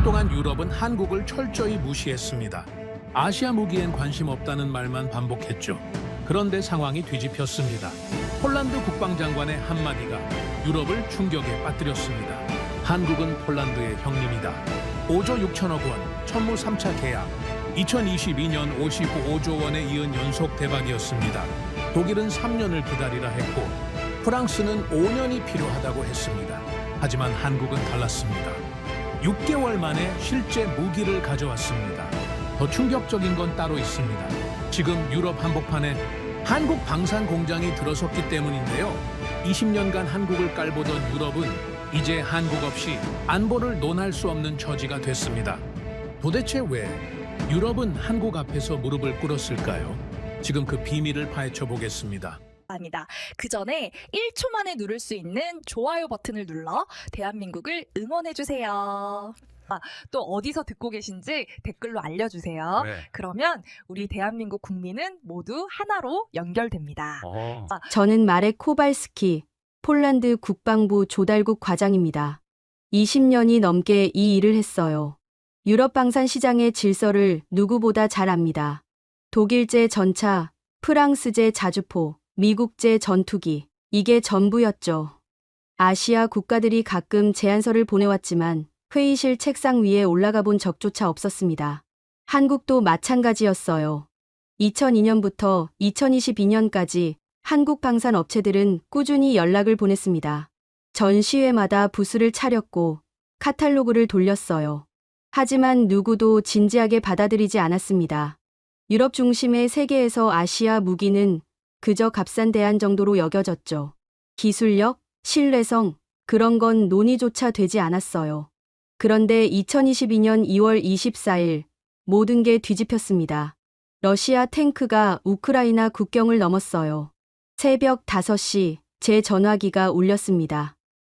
10년 동안 유럽은 한국을 철저히 무시했습니다. 아시아 무기엔 관심 없다는 말만 반복했죠. 그런데 상황이 뒤집혔습니다. 폴란드 국방장관의 한마디가 유럽을 충격에 빠뜨렸습니다. 한국은 폴란드의 형님이다. 5조 6천억 원, 천무 3차 계약. 2022년 55조 원에 이은 연속 대박이었습니다. 독일은 3년을 기다리라 했고 프랑스는 5년이 필요하다고 했습니다. 하지만 한국은 달랐습니다. 6개월 만에 실제 무기를 가져왔습니다. 더 충격적인 건 따로 있습니다. 지금 유럽 한복판에 한국 방산 공장이 들어섰기 때문인데요. 20년간 한국을 깔보던 유럽은 이제 한국 없이 안보를 논할 수 없는 처지가 됐습니다. 도대체 왜 유럽은 한국 앞에서 무릎을 꿇었을까요? 지금 그 비밀을 파헤쳐 보겠습니다. 아니다. 그 전에 1초 만에 누를 수 있는 좋아요 버튼을 눌러 대한민국을 응원해주세요. 또 어디서 듣고 계신지 댓글로 알려주세요. 네. 그러면 우리 대한민국 국민은 모두 하나로 연결됩니다. 저는 마렉 코발스키, 폴란드 국방부 조달국 과장입니다. 20년이 넘게 이 일을 했어요. 유럽 방산 시장의 질서를 누구보다 잘 압니다. 독일제 전차, 프랑스제 자주포, 미국제 전투기, 이게 전부였죠. 아시아 국가들이 가끔 제안서를 보내왔지만 회의실 책상 위에 올라가 본 적조차 없었습니다. 한국도 마찬가지였어요. 2002년부터 2022년까지 한국 방산 업체들은 꾸준히 연락을 보냈습니다. 전시회마다 부스를 차렸고 카탈로그를 돌렸어요. 하지만 누구도 진지하게 받아들이지 않았습니다. 유럽 중심의 세계에서 아시아 무기는 그저 값싼 대안 정도로 여겨졌죠. 기술력, 신뢰성, 그런 건 논의조차 되지 않았어요. 그런데 2022년 2월 24일 모든 게 뒤집혔습니다. 러시아 탱크가 우크라이나 국경을 넘었어요. 새벽 5시 제 전화기가 울렸습니다.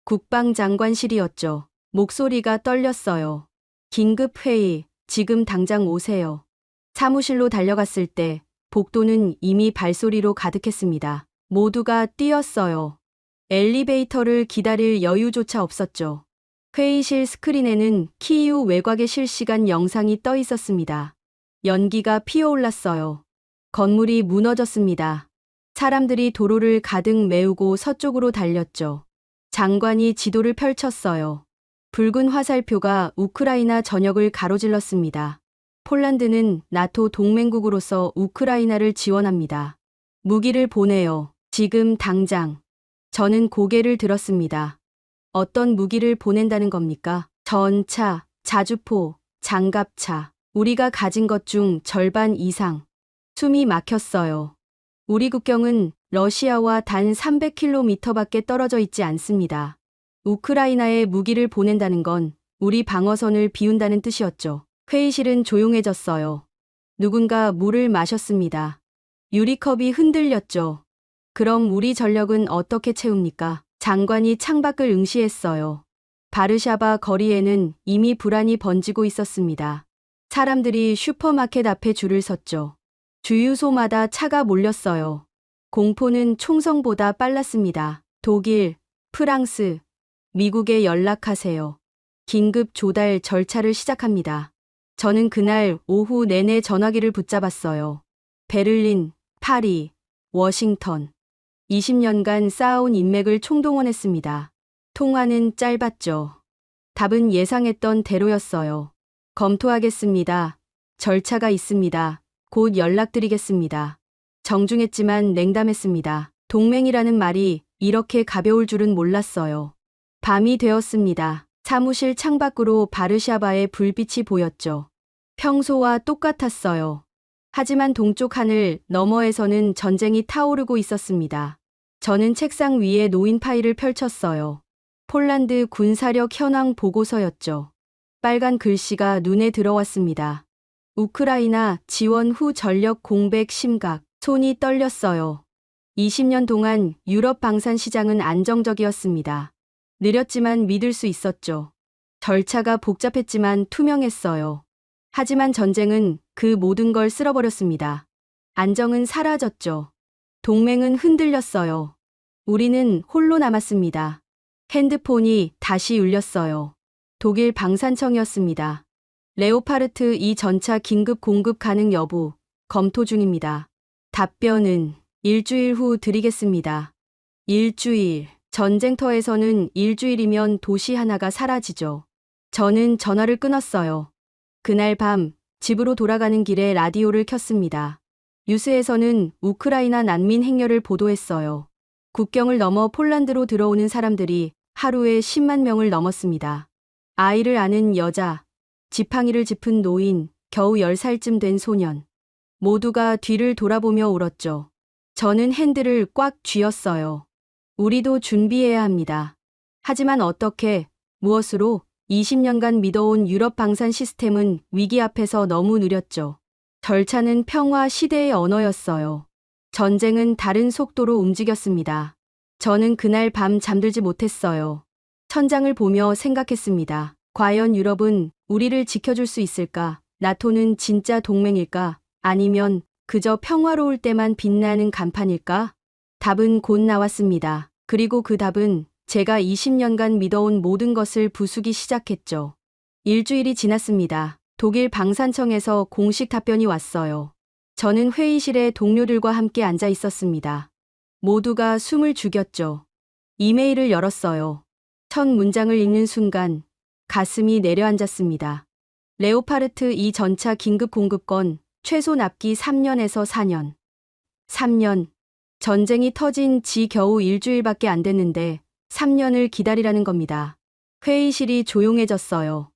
국방장관실이었죠. 목소리가 떨렸어요. 긴급 회의, 지금 당장 오세요. 사무실로 달려갔을 때 복도는 이미 발소리로 가득했습니다. 모두가 뛰었어요. 엘리베이터를 기다릴 여유조차 없었죠. 회의실 스크린에는 키이우 외곽의 실시간 영상이 떠 있었습니다. 연기가 피어올랐어요. 건물이 무너졌습니다. 사람들이 도로를 가득 메우고 서쪽으로 달렸죠. 장관이 지도를 펼쳤어요. 붉은 화살표가 우크라이나 전역을 가로질렀습니다. 폴란드는 나토 동맹국으로서 우크라이나를 지원합니다. 무기를 보내요. 지금 당장. 저는 고개를 들었습니다. 어떤 무기를 보낸다는 겁니까? 전차, 자주포, 장갑차. 우리가 가진 것 중 절반 이상. 숨이 막혔어요. 우리 국경은 러시아와 단 300km밖에 떨어져 있지 않습니다. 우크라이나에 무기를 보낸다는 건 우리 방어선을 비운다는 뜻이었죠. 회의실은 조용해졌어요. 누군가 물을 마셨습니다. 유리컵이 흔들렸죠. 그럼 우리 전력은 어떻게 채웁니까? 장관이 창밖을 응시했어요. 바르샤바 거리에는 이미 불안이 번지고 있었습니다. 사람들이 슈퍼마켓 앞에 줄을 섰죠. 주유소마다 차가 몰렸어요. 공포는 총성보다 빨랐습니다. 독일, 프랑스, 미국에 연락하세요. 긴급 조달 절차를 시작합니다. 저는 그날 오후 내내 전화기를 붙잡았어요. 베를린, 파리, 워싱턴. 20년간 쌓아온 인맥을 총동원했습니다. 통화는 짧았죠. 답은 예상했던 대로였어요. 검토하겠습니다. 절차가 있습니다. 곧 연락드리겠습니다. 정중했지만 냉담했습니다. 동맹이라는 말이 이렇게 가벼울 줄은 몰랐어요. 밤이 되었습니다. 사무실 창밖으로 바르샤바의 불빛이 보였죠. 평소와 똑같았어요. 하지만 동쪽 하늘 너머에서는 전쟁이 타오르고 있었습니다. 저는 책상 위에 놓인 파일을 펼쳤어요. 폴란드 군사력 현황 보고서였죠. 빨간 글씨가 눈에 들어왔습니다. 우크라이나 지원 후 전력 공백 심각. 손이 떨렸어요. 20년 동안 유럽 방산 시장은 안정적이었습니다. 느렸지만 믿을 수 있었죠. 절차가 복잡했지만 투명했어요. 하지만 전쟁은 그 모든 걸 쓸어버렸습니다. 안정은 사라졌죠. 동맹은 흔들렸어요. 우리는 홀로 남았습니다. 핸드폰이 다시 울렸어요. 독일 방산청이었습니다. 레오파르트 2 전차 긴급 공급 가능 여부 검토 중입니다. 답변은 일주일 후 드리겠습니다. 일주일. 전쟁터에서는 일주일이면 도시 하나가 사라지죠. 저는 전화를 끊었어요. 그날 밤 집으로 돌아가는 길에 라디오를 켰습니다. 뉴스에서는 우크라이나 난민 행렬을 보도했어요. 국경을 넘어 폴란드로 들어오는 사람들이 하루에 10만 명을 넘었습니다. 아이를 아는 여자, 지팡이를 짚은 노인, 겨우 10살쯤 된 소년. 모두가 뒤를 돌아보며 울었죠. 저는 핸들을 꽉 쥐었어요. 우리도 준비해야 합니다. 하지만 어떻게, 무엇으로 20년간 믿어온 유럽 방산 시스템은 위기 앞에서 너무 느렸죠. 절차는 평화 시대의 언어였어요. 전쟁은 다른 속도로 움직였습니다. 저는 그날 밤 잠들지 못했어요. 천장을 보며 생각했습니다. 과연 유럽은 우리를 지켜줄 수 있을까? 나토는 진짜 동맹일까? 아니면 그저 평화로울 때만 빛나는 간판일까? 답은 곧 나왔습니다. 그리고 그 답은 제가 20년간 믿어온 모든 것을 부수기 시작했죠. 일주일이 지났습니다. 독일 방산청에서 공식 답변이 왔어요. 저는 회의실에 동료들과 함께 앉아 있었습니다. 모두가 숨을 죽였죠. 이메일을 열었어요. 첫 문장을 읽는 순간 가슴이 내려앉았습니다. 레오파르트 2 전차 긴급 공급권 최소 납기 3년에서 4년. 3년. 전쟁이 터진 지 겨우 일주일밖에 안 됐는데 3년을 기다리라는 겁니다. 회의실이 조용해졌어요.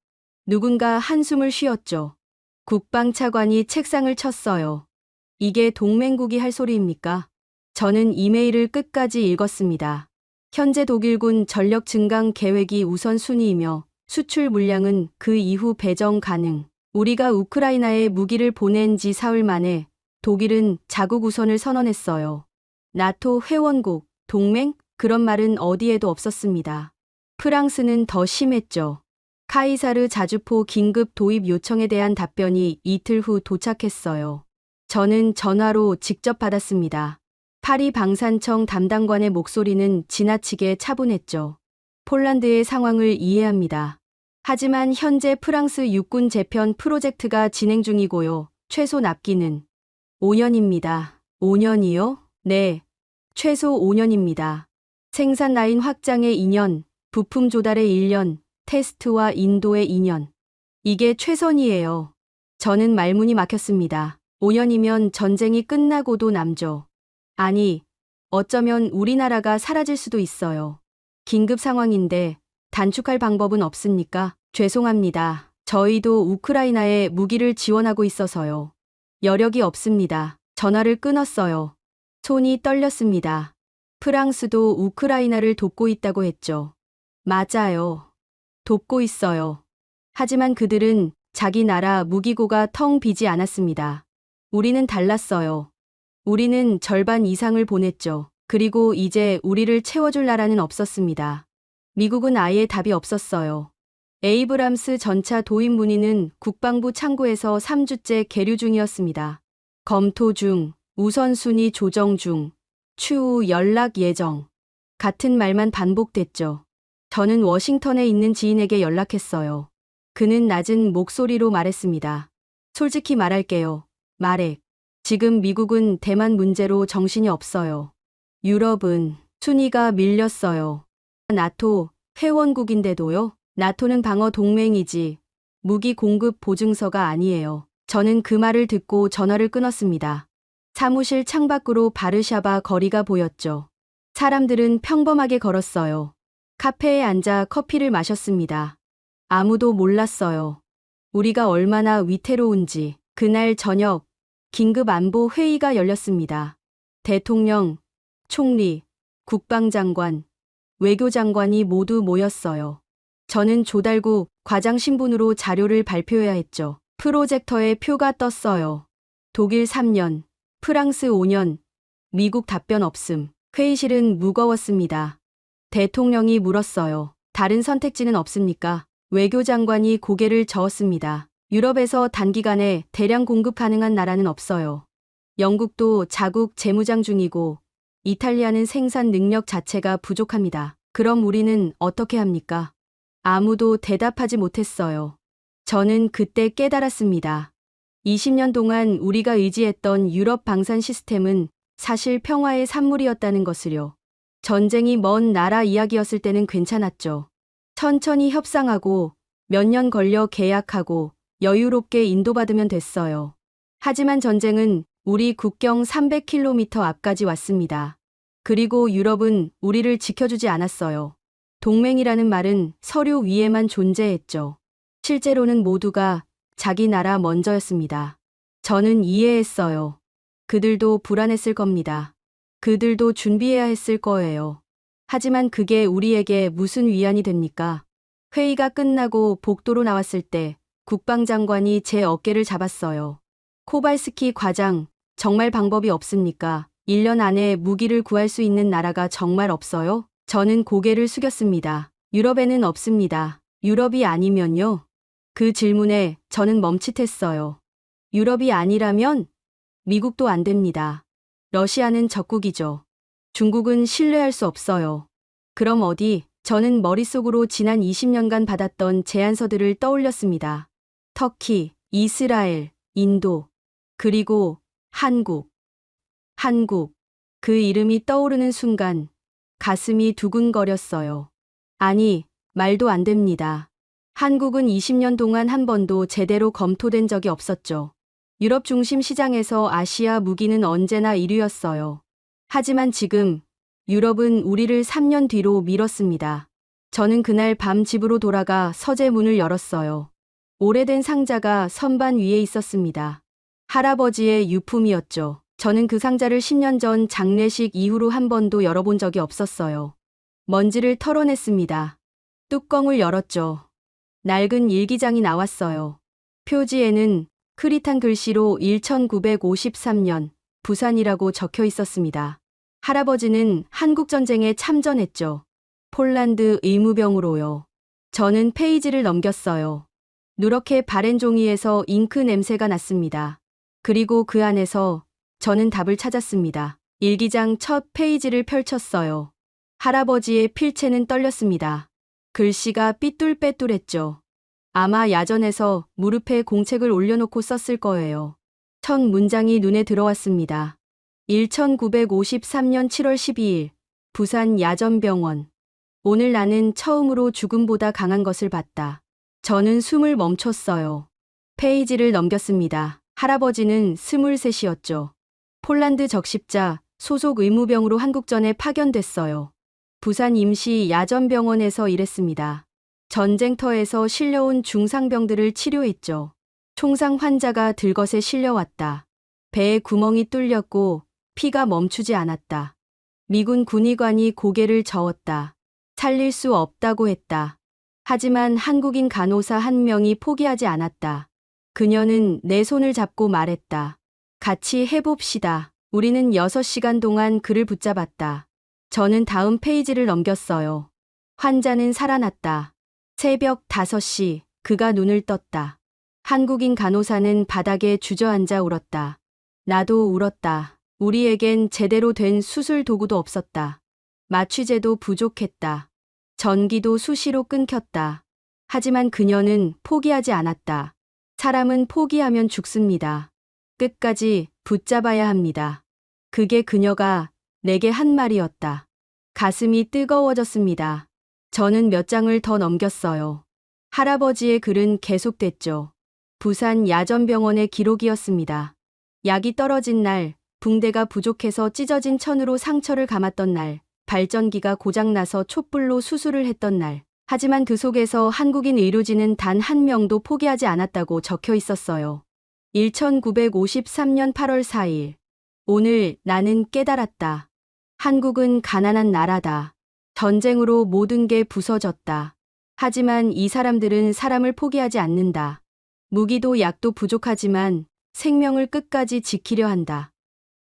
누군가 한숨을 쉬었죠. 국방차관이 책상을 쳤어요. 이게 동맹국이 할 소리입니까? 저는 이메일을 끝까지 읽었습니다. 현재 독일군 전력 증강 계획이 우선순위이며 수출 물량은 그 이후 배정 가능. 우리가 우크라이나에 무기를 보낸 지 사흘 만에 독일은 자국 우선을 선언했어요. 나토 회원국, 동맹? 그런 말은 어디에도 없었습니다. 프랑스는 더 심했죠. 카이사르 자주포 긴급 도입 요청에 대한 답변이 이틀 후 도착했어요. 저는 전화로 직접 받았습니다. 파리 방산청 담당관의 목소리는 지나치게 차분했죠. 폴란드의 상황을 이해합니다. 하지만 현재 프랑스 육군 재편 프로젝트가 진행 중이고요. 최소 납기는 5년입니다. 5년이요? 네. 최소 5년입니다. 생산 라인 확장에 2년, 부품 조달에 1년, 테스트와 인도에 2년. 이게 최선이에요. 저는 말문이 막혔습니다. 5년이면 전쟁이 끝나고도 남죠. 아니, 어쩌면 우리나라가 사라질 수도 있어요. 긴급 상황인데 단축할 방법은 없습니까? 죄송합니다. 저희도 우크라이나에 무기를 지원하고 있어서요. 여력이 없습니다. 전화를 끊었어요. 손이 떨렸습니다. 프랑스도 우크라이나를 돕고 있다고 했죠. 맞아요. 돕고 있어요. 하지만 그들은 자기 나라 무기고가 텅 비지 않았습니다. 우리는 달랐어요. 우리는 절반 이상을 보냈죠. 그리고 이제 우리를 채워줄 나라는 없었습니다. 미국은 아예 답이 없었어요. 에이브람스 전차 도입 문의는 국방부 창구에서 3주째 계류 중이었습니다. 검토 중, 우선순위 조정 중, 추후 연락 예정. 같은 말만 반복됐죠. 저는 워싱턴에 있는 지인에게 연락했어요. 그는 낮은 목소리로 말했습니다. 솔직히 말할게요. 마렉. 지금 미국은 대만 문제로 정신이 없어요. 유럽은 순위가 밀렸어요. 나토 회원국인데도요. 나토는 방어 동맹이지 무기 공급 보증서가 아니에요. 저는 그 말을 듣고 전화를 끊었습니다. 사무실 창밖으로 바르샤바 거리가 보였죠. 사람들은 평범하게 걸었어요. 카페에 앉아 커피를 마셨습니다. 아무도 몰랐어요. 우리가 얼마나 위태로운지. 그날 저녁 긴급 안보 회의가 열렸습니다. 대통령, 총리, 국방장관, 외교장관이 모두 모였어요. 저는 조달국 과장 신분으로 자료를 발표해야 했죠. 프로젝터에 표가 떴어요. 독일 3년, 프랑스 5년, 미국 답변 없음. 회의실은 무거웠습니다. 대통령이 물었어요. 다른 선택지는 없습니까? 외교장관이 고개를 저었습니다. 유럽에서 단기간에 대량 공급 가능한 나라는 없어요. 영국도 자국 재무장 중이고 이탈리아는 생산 능력 자체가 부족합니다. 그럼 우리는 어떻게 합니까? 아무도 대답하지 못했어요. 저는 그때 깨달았습니다. 20년 동안 우리가 의지했던 유럽 방산 시스템은 사실 평화의 산물이었다는 것을요. 전쟁이 먼 나라 이야기였을 때는 괜찮았죠. 천천히 협상하고 몇 년 걸려 계약하고 여유롭게 인도받으면 됐어요. 하지만 전쟁은 우리 국경 300km 앞까지 왔습니다. 그리고 유럽은 우리를 지켜주지 않았어요. 동맹이라는 말은 서류 위에만 존재했죠. 실제로는 모두가 자기 나라 먼저였습니다. 저는 이해했어요. 그들도 불안했을 겁니다. 그들도 준비해야 했을 거예요. 하지만 그게 우리에게 무슨 위안이 됩니까? 회의가 끝나고 복도로 나왔을 때 국방장관이 제 어깨를 잡았어요. 코발스키 과장, 정말 방법이 없습니까? 1년 안에 무기를 구할 수 있는 나라가 정말 없어요? 저는 고개를 숙였습니다. 유럽에는 없습니다. 유럽이 아니면요? 그 질문에 저는 멈칫했어요. 유럽이 아니라면 미국도 안 됩니다. 러시아는 적국이죠. 중국은 신뢰할 수 없어요. 그럼 어디? 저는 머릿속으로 지난 20년간 받았던 제안서들을 떠올렸습니다. 터키, 이스라엘, 인도, 그리고 한국. 한국. 그 이름이 떠오르는 순간 가슴이 두근거렸어요. 아니, 말도 안 됩니다. 한국은 20년 동안 한 번도 제대로 검토된 적이 없었죠. 유럽 중심 시장에서 아시아 무기는 언제나 1위였어요. 하지만 지금 유럽은 우리를 3년 뒤로 미뤘습니다. 저는 그날 밤 집으로 돌아가 서재 문을 열었어요. 오래된 상자가 선반 위에 있었습니다. 할아버지의 유품이었죠. 저는 그 상자를 10년 전 장례식 이후로 한 번도 열어본 적이 없었어요. 먼지를 털어냈습니다. 뚜껑을 열었죠. 낡은 일기장이 나왔어요. 표지에는 흐릿한 글씨로 1953년 부산이라고 적혀 있었습니다. 할아버지는 한국전쟁에 참전했죠. 폴란드 의무병으로요. 저는 페이지를 넘겼어요. 누렇게 바랜 종이에서 잉크 냄새가 났습니다. 그리고 그 안에서 저는 답을 찾았습니다. 일기장 첫 페이지를 펼쳤어요. 할아버지의 필체는 떨렸습니다. 글씨가 삐뚤빼뚤했죠. 아마 야전에서 무릎에 공책을 올려놓고 썼을 거예요. 첫 문장이 눈에 들어왔습니다. 1953년 7월 12일 부산 야전병원. 오늘 나는 처음으로 죽음보다 강한 것을 봤다. 저는 숨을 멈췄어요. 페이지를 넘겼습니다. 할아버지는 23이었죠. 폴란드 적십자 소속 의무병으로 한국전에 파견됐어요. 부산 임시 야전병원에서 일했습니다. 전쟁터에서 실려온 중상병들을 치료했죠. 총상 환자가 들것에 실려왔다. 배에 구멍이 뚫렸고 피가 멈추지 않았다. 미군 군의관이 고개를 저었다. 살릴 수 없다고 했다. 하지만 한국인 간호사 한 명이 포기하지 않았다. 그녀는 내 손을 잡고 말했다. 같이 해봅시다. 우리는 6시간 동안 그를 붙잡았다. 저는 다음 페이지를 넘겼어요. 환자는 살아났다. 새벽 5시 그가 눈을 떴다. 한국인 간호사는 바닥에 주저앉아 울었다. 나도 울었다. 우리에겐 제대로 된 수술 도구도 없었다. 마취제도 부족했다. 전기도 수시로 끊겼다. 하지만 그녀는 포기하지 않았다. 사람은 포기하면 죽습니다. 끝까지 붙잡아야 합니다. 그게 그녀가 내게 한 말이었다. 가슴이 뜨거워졌습니다. 저는 몇 장을 더 넘겼어요. 할아버지의 글은 계속됐죠. 부산 야전병원의 기록이었습니다. 약이 떨어진 날, 붕대가 부족해서 찢어진 천으로 상처를 감았던 날, 발전기가 고장나서 촛불로 수술을 했던 날. 하지만 그 속에서 한국인 의료진은 단 한 명도 포기하지 않았다고 적혀 있었어요. 1953년 8월 4일. 오늘 나는 깨달았다. 한국은 가난한 나라다. 전쟁으로 모든 게 부서졌다. 하지만 이 사람들은 사람을 포기하지 않는다. 무기도 약도 부족하지만 생명을 끝까지 지키려 한다.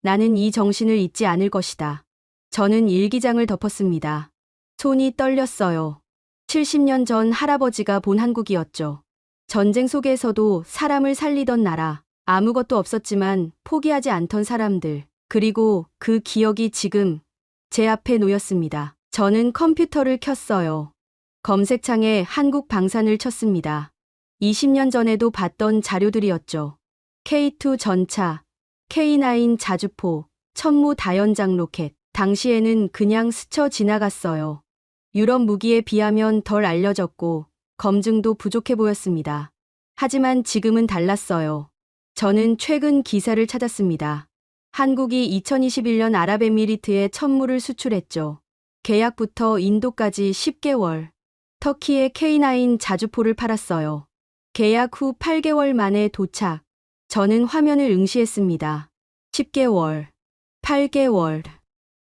나는 이 정신을 잊지 않을 것이다. 저는 일기장을 덮었습니다. 손이 떨렸어요. 70년 전 할아버지가 본 한국이었죠. 전쟁 속에서도 사람을 살리던 나라. 아무것도 없었지만 포기하지 않던 사람들. 그리고 그 기억이 지금 제 앞에 놓였습니다. 저는 컴퓨터를 켰어요. 검색창에 한국 방산을 쳤습니다. 20년 전에도 봤던 자료들이었죠. K2 전차, K9 자주포, 천무 다연장 로켓. 당시에는 그냥 스쳐 지나갔어요. 유럽 무기에 비하면 덜 알려졌고 검증도 부족해 보였습니다. 하지만 지금은 달랐어요. 저는 최근 기사를 찾았습니다. 한국이 2021년 아랍에미리트에 천무를 수출했죠. 계약부터 인도까지 10개월. 터키에 K9 자주포를 팔았어요. 계약 후 8개월 만에 도착. 저는 화면을 응시했습니다. 10개월, 8개월.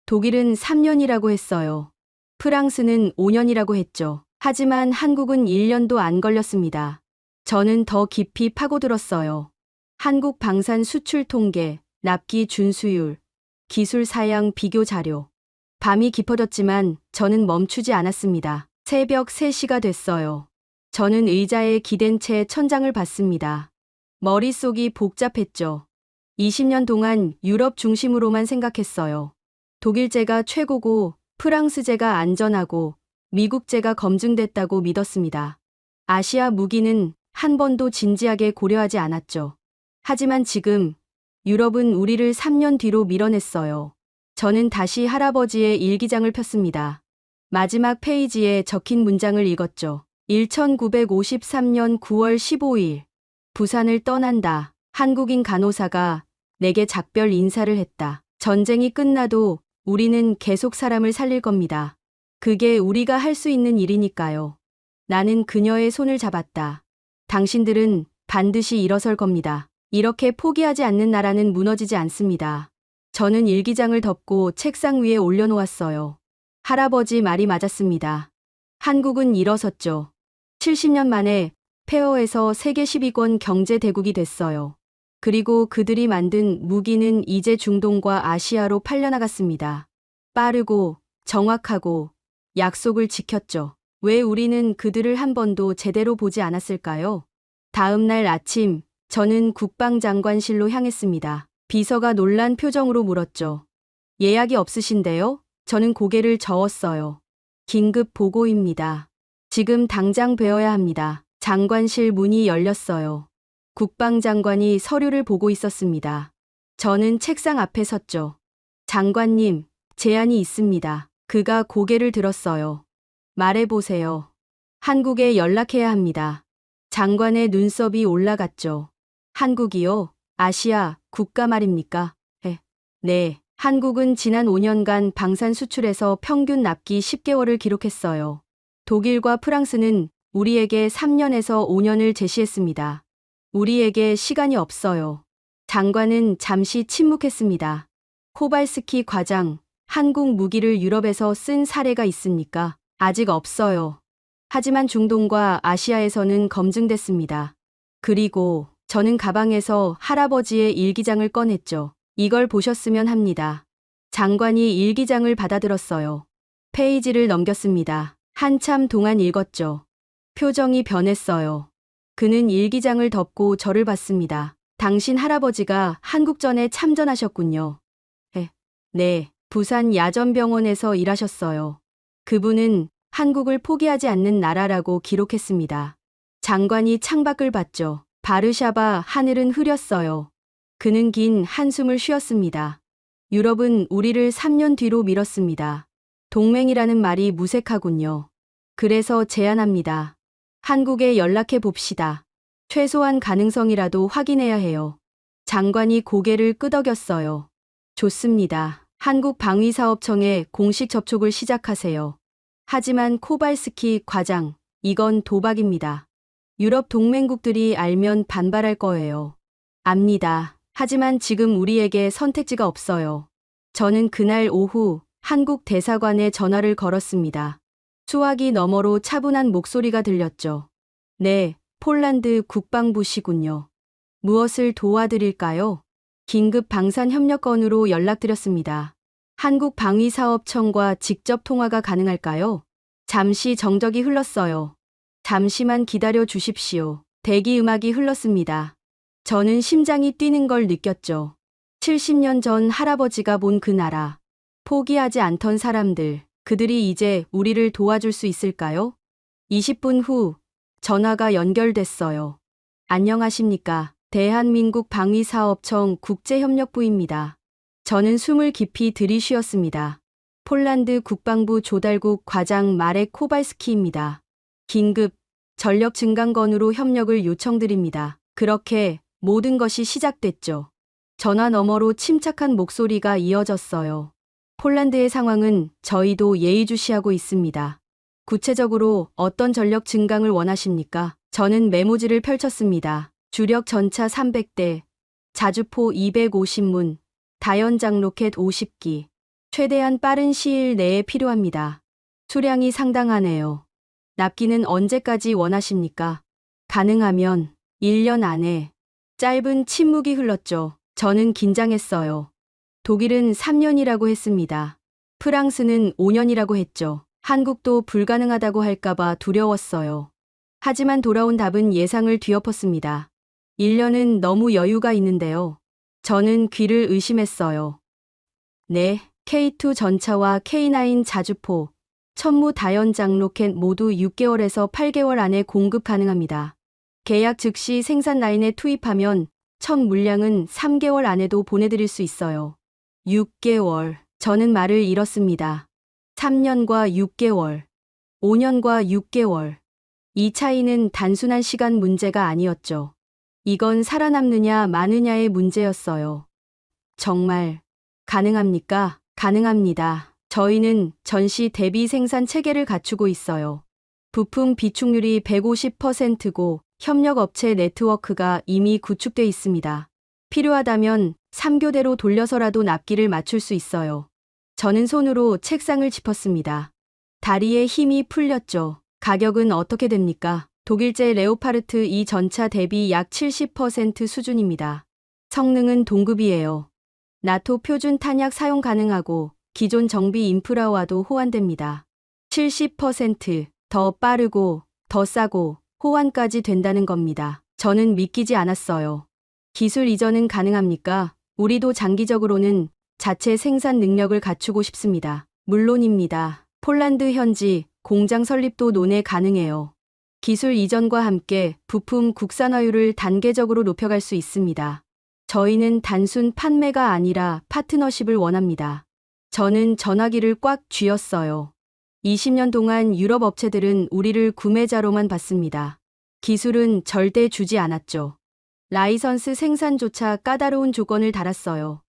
독일은 3년이라고 했어요. 프랑스는 5년이라고 했죠. 하지만 한국은 1년도 안 걸렸습니다. 저는 더 깊이 파고들었어요. 한국 방산 수출 통계, 납기 준수율, 기술 사양 비교 자료. 밤이 깊어졌지만 저는 멈추지 않았습니다. 새벽 3시가 됐어요. 저는 의자에 기댄 채 천장을 봤습니다. 머릿속이 복잡했죠. 20년 동안 유럽 중심으로만 생각했어요. 독일제가 최고고 프랑스제가 안전하고 미국제가 검증됐다고 믿었습니다. 아시아 무기는 한 번도 진지하게 고려하지 않았죠. 하지만 지금 유럽은 우리를 3년 뒤로 밀어냈어요. 저는 다시 할아버지의 일기장을 폈습니다. 마지막 페이지에 적힌 문장을 읽었죠. 1953년 9월 15일 부산을 떠난다. 한국인 간호사가 내게 작별 인사를 했다. 전쟁이 끝나도 우리는 계속 사람을 살릴 겁니다. 그게 우리가 할 수 있는 일이니까요. 나는 그녀의 손을 잡았다. 당신들은 반드시 일어설 겁니다. 이렇게 포기하지 않는 나라는 무너지지 않습니다. 저는 일기장을 덮고 책상 위에 올려놓았어요. 할아버지 말이 맞았습니다. 한국은 일어섰죠. 70년 만에 폐허에서 세계 10위권 경제 대국이 됐어요. 그리고 그들이 만든 무기는 이제 중동과 아시아로 팔려나갔습니다. 빠르고 정확하고 약속을 지켰죠. 왜 우리는 그들을 한 번도 제대로 보지 않았을까요? 다음 날 아침 저는 국방장관실로 향했습니다. 비서가 놀란 표정으로 물었죠. 예약이 없으신데요? 저는 고개를 저었어요. 긴급 보고입니다. 지금 당장 뵈어야 합니다. 장관실 문이 열렸어요. 국방장관이 서류를 보고 있었습니다. 저는 책상 앞에 섰죠. 장관님, 제안이 있습니다. 그가 고개를 들었어요. 말해보세요. 한국에 연락해야 합니다. 장관의 눈썹이 올라갔죠. 한국이요? 아시아 국가 말입니까? 네. 한국은 지난 5년간 방산 수출에서 평균 납기 10개월을 기록했어요. 독일과 프랑스는 우리에게 3년에서 5년을 제시했습니다. 우리에게 시간이 없어요. 장관은 잠시 침묵했습니다. 코발스키 과장, 한국 무기를 유럽에서 쓴 사례가 있습니까? 아직 없어요. 하지만 중동과 아시아에서는 검증됐습니다. 그리고 저는 가방에서 할아버지의 일기장을 꺼냈죠. 이걸 보셨으면 합니다. 장관이 일기장을 받아들었어요. 페이지를 넘겼습니다. 한참 동안 읽었죠. 표정이 변했어요. 그는 일기장을 덮고 저를 봤습니다. 당신 할아버지가 한국전에 참전하셨군요. 네, 부산 야전병원에서 일하셨어요. 그분은 한국을 포기하지 않는 나라라고 기록했습니다. 장관이 창밖을 봤죠. 바르샤바 하늘은 흐렸어요. 그는 긴 한숨을 쉬었습니다. 유럽은 우리를 3년 뒤로 밀었습니다. 동맹이라는 말이 무색하군요. 그래서 제안합니다. 한국에 연락해 봅시다. 최소한 가능성이라도 확인해야 해요. 장관이 고개를 끄덕였어요. 좋습니다. 한국방위사업청에 공식 접촉을 시작하세요. 하지만 코발스키 과장, 이건 도박입니다. 유럽 동맹국들이 알면 반발할 거예요. 압니다. 하지만 지금 우리에게 선택지가 없어요. 저는 그날 오후 한국 대사관에 전화를 걸었습니다. 수화기 너머로 차분한 목소리가 들렸죠. 네, 폴란드 국방부시군요. 무엇을 도와드릴까요? 긴급 방산협력건으로 연락드렸습니다. 한국방위사업청과 직접 통화가 가능할까요? 잠시 정적이 흘렀어요. 잠시만 기다려 주십시오. 대기 음악이 흘렀습니다. 저는 심장이 뛰는 걸 느꼈죠. 70년 전 할아버지가 본 그 나라. 포기하지 않던 사람들. 그들이 이제 우리를 도와줄 수 있을까요? 20분 후 전화가 연결됐어요. 안녕하십니까. 대한민국 방위사업청 국제협력부입니다. 저는 숨을 깊이 들이쉬었습니다. 폴란드 국방부 조달국 과장 마렉 코발스키입니다. 긴급 전력 증강건으로 협력을 요청드립니다. 그렇게 모든 것이 시작됐죠. 전화 너머로 침착한 목소리가 이어졌어요. 폴란드의 상황은 저희도 예의주시하고 있습니다. 구체적으로 어떤 전력 증강을 원하십니까? 저는 메모지를 펼쳤습니다. 주력 전차 300대, 자주포 250문, 다연장 로켓 50기. 최대한 빠른 시일 내에 필요합니다. 수량이 상당하네요. 납기는 언제까지 원하십니까? 가능하면 1년 안에. 짧은 침묵이 흘렀죠. 저는 긴장했어요. 독일은 3년이라고 했습니다. 프랑스는 5년이라고 했죠. 한국도 불가능하다고 할까봐 두려웠어요. 하지만 돌아온 답은 예상을 뒤엎었습니다. 1년은 너무 여유가 있는데요. 저는 귀를 의심했어요. 네, K2 전차와 K9 자주포, 천무 다연장 로켓 모두 6개월에서 8개월 안에 공급 가능합니다. 계약 즉시 생산 라인에 투입하면 첫 물량은 3개월 안에도 보내드릴 수 있어요. 6개월. 저는 말을 잃었습니다. 3년과 6개월, 5년과 6개월. 이 차이는 단순한 시간 문제가 아니었죠. 이건 살아남느냐 마느냐의 문제였어요. 정말 가능합니까? 가능합니다. 저희는 전시 대비 생산 체계를 갖추고 있어요. 부품 비축률이 150%고 협력업체 네트워크가 이미 구축돼 있습니다. 필요하다면 3교대로 돌려서라도 납기를 맞출 수 있어요. 저는 손으로 책상을 짚었습니다. 다리에 힘이 풀렸죠. 가격은 어떻게 됩니까? 독일제 레오파르트 2 전차 대비 약 70% 수준입니다. 성능은 동급이에요. 나토 표준 탄약 사용 가능하고 기존 정비 인프라와도 호환됩니다. 70%더 빠르고 더 싸고 호환까지 된다는 겁니다. 저는 믿기지 않았어요. 기술 이전은 가능합니까? 우리도 장기적으로는 자체 생산 능력을 갖추고 싶습니다. 물론입니다. 폴란드 현지 공장 설립도 논의 가능해요. 기술 이전과 함께 부품 국산화율을 단계적으로 높여갈 수 있습니다. 저희는 단순 판매가 아니라 파트너십을 원합니다. 저는 전화기를 꽉 쥐었어요. 20년 동안 유럽 업체들은 우리를 구매자로만 봤습니다. 기술은 절대 주지 않았죠. 라이선스 생산조차 까다로운 조건을 달았어요.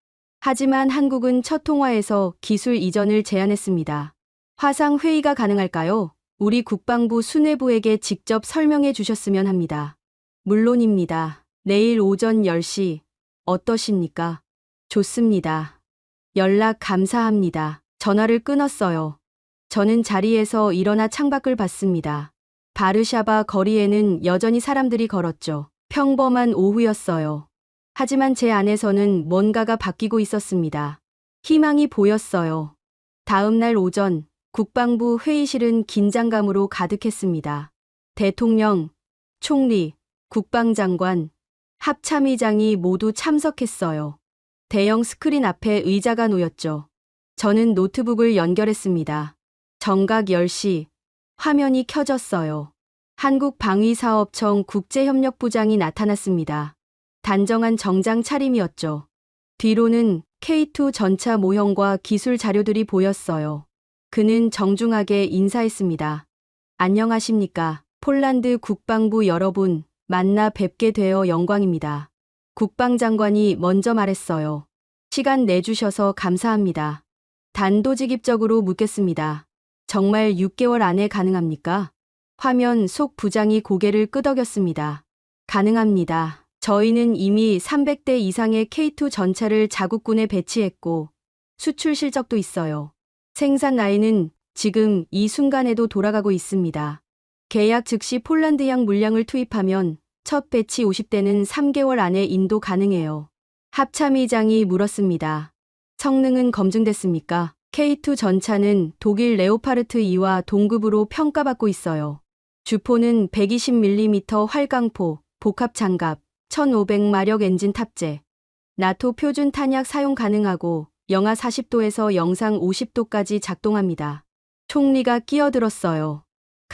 하지만 한국은 첫 통화에서 기술 이전을 제안했습니다. 화상 회의가 가능할까요? 우리 국방부 수뇌부에게 직접 설명해 주셨으면 합니다. 물론입니다. 내일 오전 10시 어떠십니까? 좋습니다. 연락 감사합니다. 전화를 끊었어요. 저는 자리에서 일어나 창밖을 봤습니다. 바르샤바 거리에는 여전히 사람들이 걸었죠. 평범한 오후였어요. 하지만 제 안에서는 뭔가가 바뀌고 있었습니다. 희망이 보였어요. 다음 날 오전 국방부 회의실은 긴장감으로 가득했습니다. 대통령, 총리, 국방장관, 합참의장이 모두 참석했어요. 대형 스크린 앞에 의자가 놓였죠. 저는 노트북을 연결했습니다. 정각 10시, 화면이 켜졌어요. 한국방위사업청 국제협력부장이 나타났습니다. 단정한 정장 차림이었죠. 뒤로는 K2 전차 모형과 기술 자료들이 보였어요. 그는 정중하게 인사했습니다. 안녕하십니까. 폴란드 국방부 여러분, 만나 뵙게 되어 영광입니다. 국방장관이 먼저 말했어요. 시간 내주셔서 감사합니다. 단도직입적으로 묻겠습니다. 정말 6개월 안에 가능합니까? 화면 속 부장이 고개를 끄덕였습니다. 가능합니다. 저희는 이미 300대 이상의 K2 전차를 자국군에 배치했고 수출 실적도 있어요. 생산 라인은 지금 이 순간에도 돌아가고 있습니다. 계약 즉시 폴란드양 물량을 투입하면 첫 배치 50대는 3개월 안에 인도 가능해요. 합참의장이 물었습니다. 성능은 검증됐습니까? K2 전차는 독일 레오파르트 2와 동급으로 평가받고 있어요. 주포는 120mm 활강포, 복합장갑, 1500마력 엔진 탑재. 나토 표준 탄약 사용 가능하고 영하 40도에서 영상 50도까지 작동합니다. 총리가 끼어들었어요.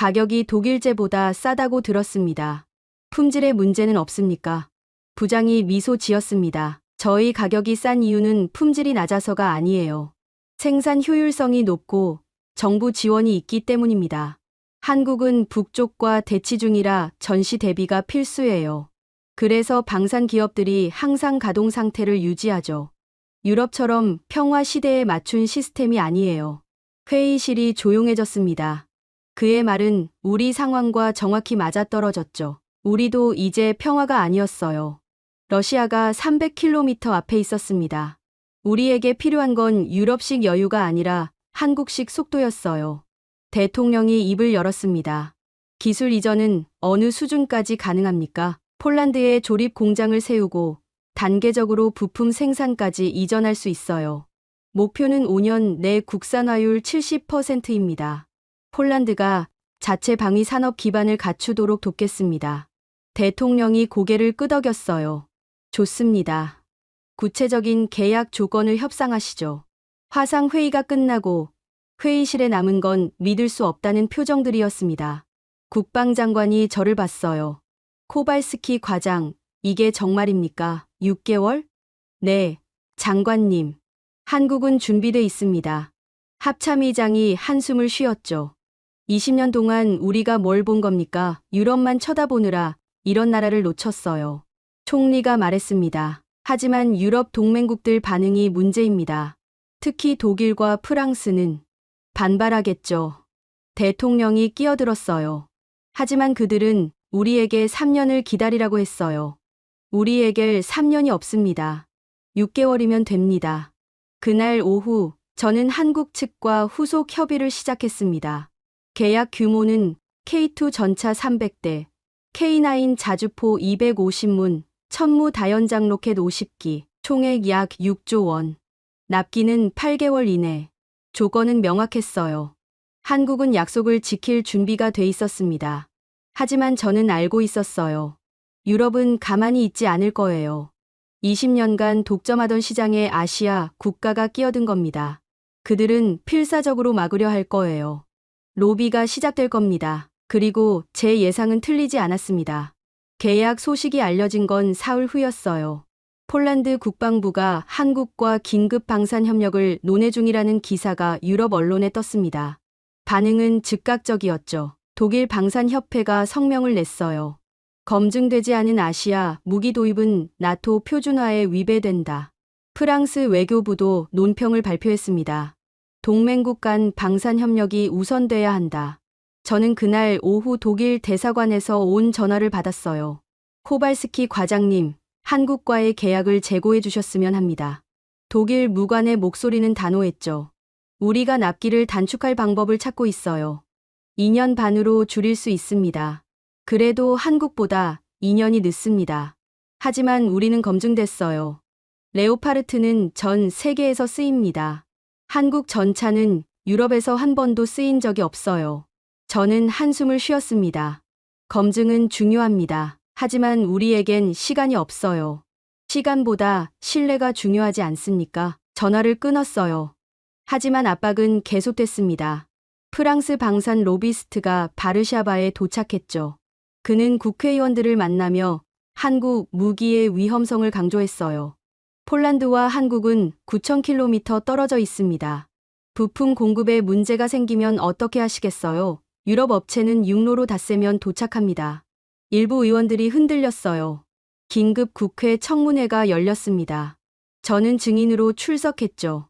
가격이 독일제보다 싸다고 들었습니다. 품질에 문제는 없습니까? 부장이 미소 지었습니다. 저희 가격이 싼 이유는 품질이 낮아서가 아니에요. 생산 효율성이 높고 정부 지원이 있기 때문입니다. 한국은 북쪽과 대치 중이라 전시 대비가 필수예요. 그래서 방산 기업들이 항상 가동 상태를 유지하죠. 유럽처럼 평화 시대에 맞춘 시스템이 아니에요. 회의실이 조용해졌습니다. 그의 말은 우리 상황과 정확히 맞아떨어졌죠. 우리도 이제 평화가 아니었어요. 러시아가 300km 앞에 있었습니다. 우리에게 필요한 건 유럽식 여유가 아니라 한국식 속도였어요. 대통령이 입을 열었습니다. 기술 이전은 어느 수준까지 가능합니까? 폴란드에 조립 공장을 세우고 단계적으로 부품 생산까지 이전할 수 있어요. 목표는 5년 내 국산화율 70%입니다. 폴란드가 자체 방위 산업 기반을 갖추도록 돕겠습니다. 대통령이 고개를 끄덕였어요. 좋습니다. 구체적인 계약 조건을 협상하시죠. 화상 회의가 끝나고 회의실에 남은 건 믿을 수 없다는 표정들이었습니다. 국방장관이 저를 봤어요. 코발스키 과장, 이게 정말입니까? 6개월? 네, 장관님. 한국은 준비돼 있습니다. 합참의장이 한숨을 쉬었죠. 20년 동안 우리가 뭘 본 겁니까? 유럽만 쳐다보느라 이런 나라를 놓쳤어요. 총리가 말했습니다. 하지만 유럽 동맹국들 반응이 문제입니다. 특히 독일과 프랑스는 반발하겠죠. 대통령이 끼어들었어요. 하지만 그들은 우리에게 3년을 기다리라고 했어요. 우리에게 3년이 없습니다. 6개월이면 됩니다. 그날 오후 저는 한국 측과 후속 협의를 시작했습니다. 계약 규모는 K2 전차 300대, K9 자주포 250문, 천무 다연장 로켓 50기, 총액 약 6조 원. 납기는 8개월 이내. 조건은 명확했어요. 한국은 약속을 지킬 준비가 돼 있었습니다. 하지만 저는 알고 있었어요. 유럽은 가만히 있지 않을 거예요. 20년간 독점하던 시장에 아시아 국가가 끼어든 겁니다. 그들은 필사적으로 막으려 할 거예요. 로비가 시작될 겁니다. 그리고 제 예상은 틀리지 않았습니다. 계약 소식이 알려진 건 사흘 후였어요. 폴란드 국방부가 한국과 긴급 방산 협력을 논의 중이라는 기사가 유럽 언론에 떴습니다. 반응은 즉각적이었죠. 독일 방산협회가 성명을 냈어요. 검증되지 않은 아시아 무기 도입은 나토 표준화에 위배된다. 프랑스 외교부도 논평을 발표했습니다. 동맹국 간 방산협력이 우선돼야 한다. 저는 그날 오후 독일 대사관에서 온 전화를 받았어요. 코발스키 과장님, 한국과의 계약을 재고해 주셨으면 합니다. 독일 무관의 목소리는 단호했죠. 우리가 납기를 단축할 방법을 찾고 있어요. 2년 반으로 줄일 수 있습니다. 그래도 한국보다 2년이 늦습니다. 하지만 우리는 검증됐어요. 레오파르트는 전 세계에서 쓰입니다. 한국 전차는 유럽에서 한 번도 쓰인 적이 없어요. 저는 한숨을 쉬었습니다. 검증은 중요합니다. 하지만 우리에겐 시간이 없어요. 시간보다 신뢰가 중요하지 않습니까? 전화를 끊었어요. 하지만 압박은 계속됐습니다. 프랑스 방산 로비스트가 바르샤바에 도착했죠. 그는 국회의원들을 만나며 한국 무기의 위험성을 강조했어요. 폴란드와 한국은 9,000km 떨어져 있습니다. 부품 공급에 문제가 생기면 어떻게 하시겠어요? 유럽 업체는 육로로 닷새면 도착합니다. 일부 의원들이 흔들렸어요. 긴급 국회 청문회가 열렸습니다. 저는 증인으로 출석했죠.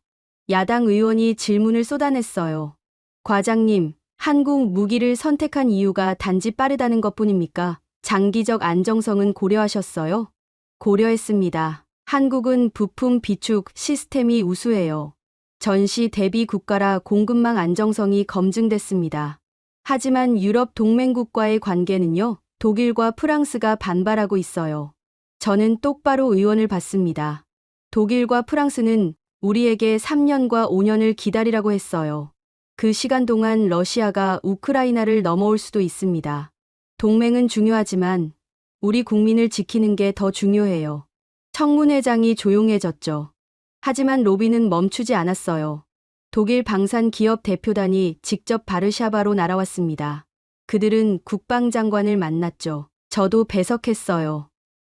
야당 의원이 질문을 쏟아냈어요. 과장님, 한국 무기를 선택한 이유가 단지 빠르다는 것뿐입니까? 장기적 안정성은 고려하셨어요? 고려했습니다. 한국은 부품 비축 시스템이 우수해요. 전시 대비 국가라 공급망 안정성이 검증됐습니다. 하지만 유럽 동맹국과의 관계는요, 독일과 프랑스가 반발하고 있어요. 저는 똑바로 의원을 받습니다. 독일과 프랑스는 우리에게 3년과 5년을 기다리라고 했어요. 그 시간 동안 러시아가 우크라이나를 넘어올 수도 있습니다. 동맹은 중요하지만 우리 국민을 지키는 게 더 중요해요. 청문회장이 조용해졌죠. 하지만 로비는 멈추지 않았어요. 독일 방산 기업 대표단이 직접 바르샤바로 날아왔습니다. 그들은 국방장관을 만났죠. 저도 배석했어요.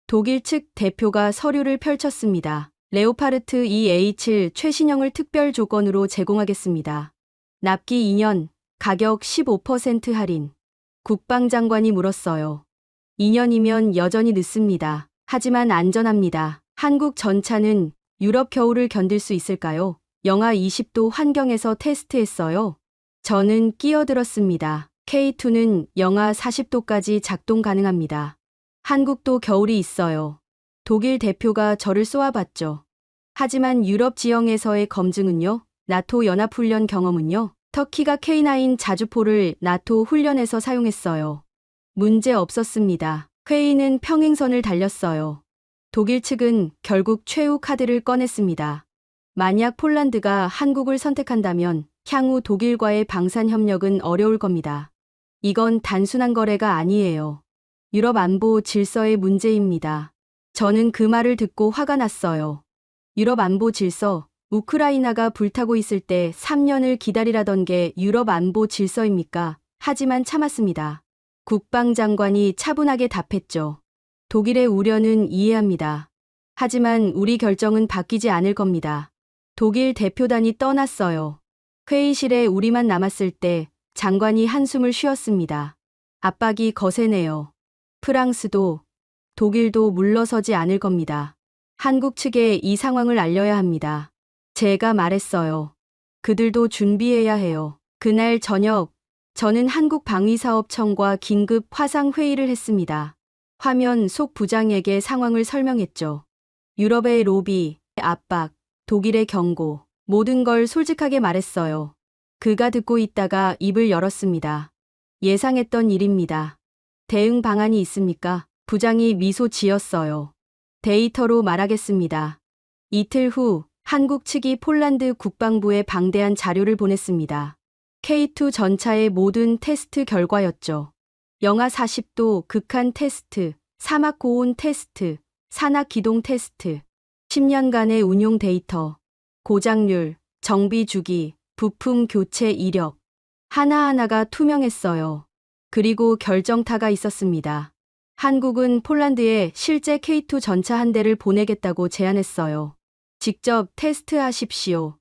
독일 측 대표가 서류를 펼쳤습니다. 레오파르트 2A7 최신형을 특별 조건으로 제공하겠습니다. 납기 2년, 가격 15% 할인. 국방장관이 물었어요. 2년이면 여전히 늦습니다. 하지만 안전합니다. 한국 전차는 유럽 겨울을 견딜 수 있을까요? 영하 20도 환경에서 테스트했어요. 저는 끼어들었습니다. K2는 영하 40도까지 작동 가능합니다. 한국도 겨울이 있어요. 독일 대표가 저를 쏘아봤죠. 하지만 유럽 지형에서의 검증은요? 나토 연합훈련 경험은요? 터키가 K9 자주포를 나토 훈련에서 사용했어요. 문제 없었습니다. 회의는 평행선을 달렸어요. 독일 측은 결국 최후 카드를 꺼냈습니다. 만약 폴란드가 한국을 선택한다면 향후 독일과의 방산 협력은 어려울 겁니다. 이건 단순한 거래가 아니에요. 유럽 안보 질서의 문제입니다. 저는 그 말을 듣고 화가 났어요. 유럽 안보 질서, 우크라이나가 불타고 있을 때 3년을 기다리라던 게 유럽 안보 질서입니까? 하지만 참았습니다. 국방장관이 차분하게 답했죠. 독일의 우려는 이해합니다. 하지만 우리 결정은 바뀌지 않을 겁니다. 독일 대표단이 떠났어요. 회의실에 우리만 남았을 때 장관이 한숨을 쉬었습니다. 압박이 거세네요. 프랑스도, 독일도 물러서지 않을 겁니다. 한국 측에 이 상황을 알려야 합니다. 제가 말했어요. 그들도 준비해야 해요. 그날 저녁, 저는 한국방위사업청과 긴급 화상회의를 했습니다. 화면 속 부장에게 상황을 설명했죠. 유럽의 로비, 압박, 독일의 경고, 모든 걸 솔직하게 말했어요. 그가 듣고 있다가 입을 열었습니다. 예상했던 일입니다. 대응 방안이 있습니까? 부장이 미소 지었어요. 데이터로 말하겠습니다. 이틀 후 한국 측이 폴란드 국방부에 방대한 자료를 보냈습니다. K2 전차의 모든 테스트 결과였죠. 영하 40도 극한 테스트, 사막 고온 테스트, 산악 기동 테스트, 10년간의 운용 데이터, 고장률, 정비 주기, 부품 교체 이력. 하나하나가 투명했어요. 그리고 결정타가 있었습니다. 한국은 폴란드에 실제 K2 전차 한 대를 보내겠다고 제안했어요. 직접 테스트하십시오.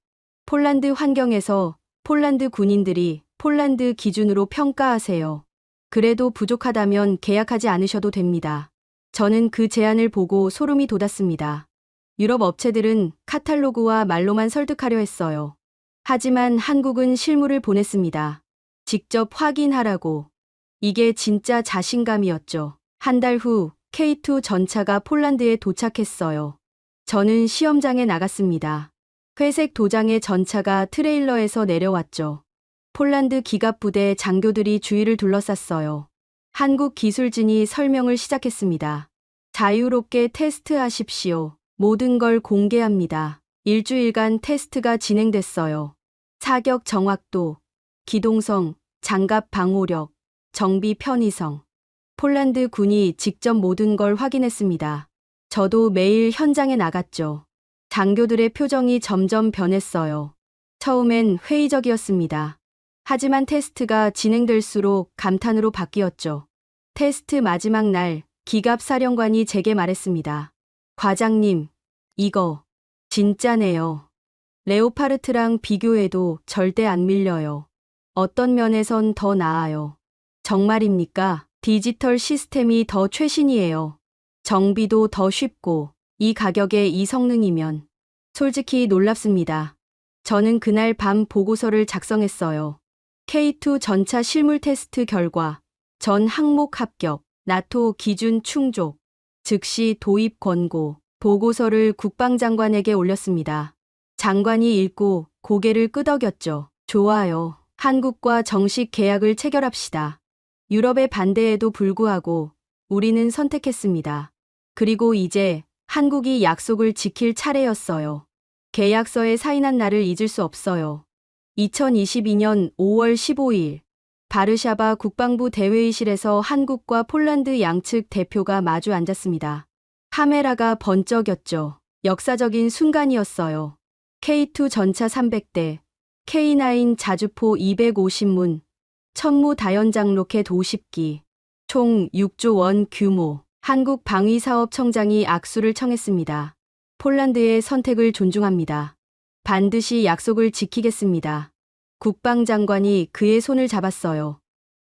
폴란드 환경에서 폴란드 군인들이 폴란드 기준으로 평가하세요. 그래도 부족하다면 계약하지 않으셔도 됩니다. 저는 그 제안을 보고 소름이 돋았습니다. 유럽 업체들은 카탈로그와 말로만 설득하려 했어요. 하지만 한국은 실물을 보냈습니다. 직접 확인하라고. 이게 진짜 자신감이었죠. 한 달 후 K2 전차가 폴란드에 도착했어요. 저는 시험장에 나갔습니다. 회색 도장의 전차가 트레일러에서 내려왔죠. 폴란드 기갑부대 장교들이 주위를 둘러쌌어요. 한국 기술진이 설명을 시작했습니다. 자유롭게 테스트하십시오. 모든 걸 공개합니다. 일주일간 테스트가 진행됐어요. 사격 정확도, 기동성, 장갑 방호력, 정비 편의성. 폴란드 군이 직접 모든 걸 확인했습니다. 저도 매일 현장에 나갔죠. 장교들의 표정이 점점 변했어요. 처음엔 회의적이었습니다. 하지만 테스트가 진행될수록 감탄으로 바뀌었죠. 테스트 마지막 날, 기갑 사령관이 제게 말했습니다. 과장님, 이거 진짜네요. 레오파르트랑 비교해도 절대 안 밀려요. 어떤 면에선 더 나아요. 정말입니까? 디지털 시스템이 더 최신이에요. 정비도 더 쉽고 이 가격에 이 성능이면 솔직히 놀랍습니다. 저는 그날 밤 보고서를 작성했어요. K2 전차 실물 테스트 결과, 전 항목 합격, 나토 기준 충족, 즉시 도입 권고, 보고서를 국방장관에게 올렸습니다. 장관이 읽고 고개를 끄덕였죠. 좋아요. 한국과 정식 계약을 체결합시다. 유럽의 반대에도 불구하고 우리는 선택했습니다. 그리고 이제 한국이 약속을 지킬 차례였어요. 계약서에 사인한 날을 잊을 수 없어요. 2022년 5월 15일 바르샤바 국방부 대회의실에서 한국과 폴란드 양측 대표가 마주 앉았습니다. 카메라가 번쩍였죠. 역사적인 순간이었어요. K2 전차 300대, K9 자주포 250문, 천무 다연장 로켓 50기, 총 6조 원 규모. 한국 방위사업청장이 악수를 청했습니다. 폴란드의 선택을 존중합니다. 반드시 약속을 지키겠습니다. 국방장관이 그의 손을 잡았어요.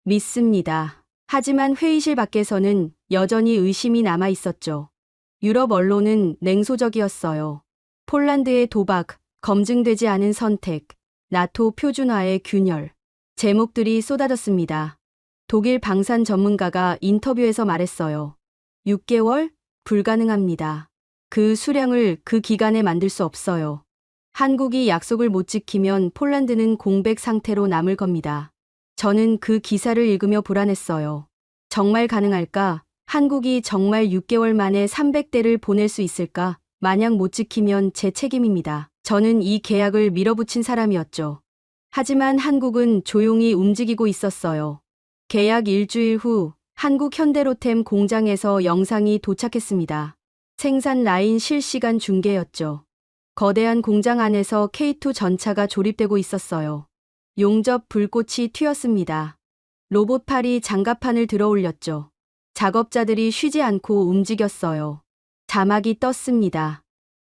믿습니다. 하지만 회의실 밖에서는 여전히 의심이 남아 있었죠. 유럽 언론은 냉소적이었어요. 폴란드의 도박, 검증되지 않은 선택, 나토 표준화의 균열. 제목들이 쏟아졌습니다. 독일 방산 전문가가 인터뷰에서 말했어요. 6개월? 불가능합니다. 그 수량을 그 기간에 만들 수 없어요. 한국이 약속을 못 지키면 폴란드는 공백 상태로 남을 겁니다. 저는 그 기사를 읽으며 불안했어요. 정말 가능할까? 한국이 정말 6개월 만에 300대를 보낼 수 있을까? 만약 못 지키면 제 책임입니다. 저는 이 계약을 밀어붙인 사람이었죠. 하지만 한국은 조용히 움직이고 있었어요. 계약 일주일 후 한국 현대로템 공장에서 영상이 도착했습니다. 생산 라인 실시간 중계였죠. 거대한 공장 안에서 K2 전차가 조립되고 있었어요. 용접 불꽃이 튀었습니다. 로봇팔이 장갑판을 들어 올렸죠. 작업자들이 쉬지 않고 움직였어요. 자막이 떴습니다.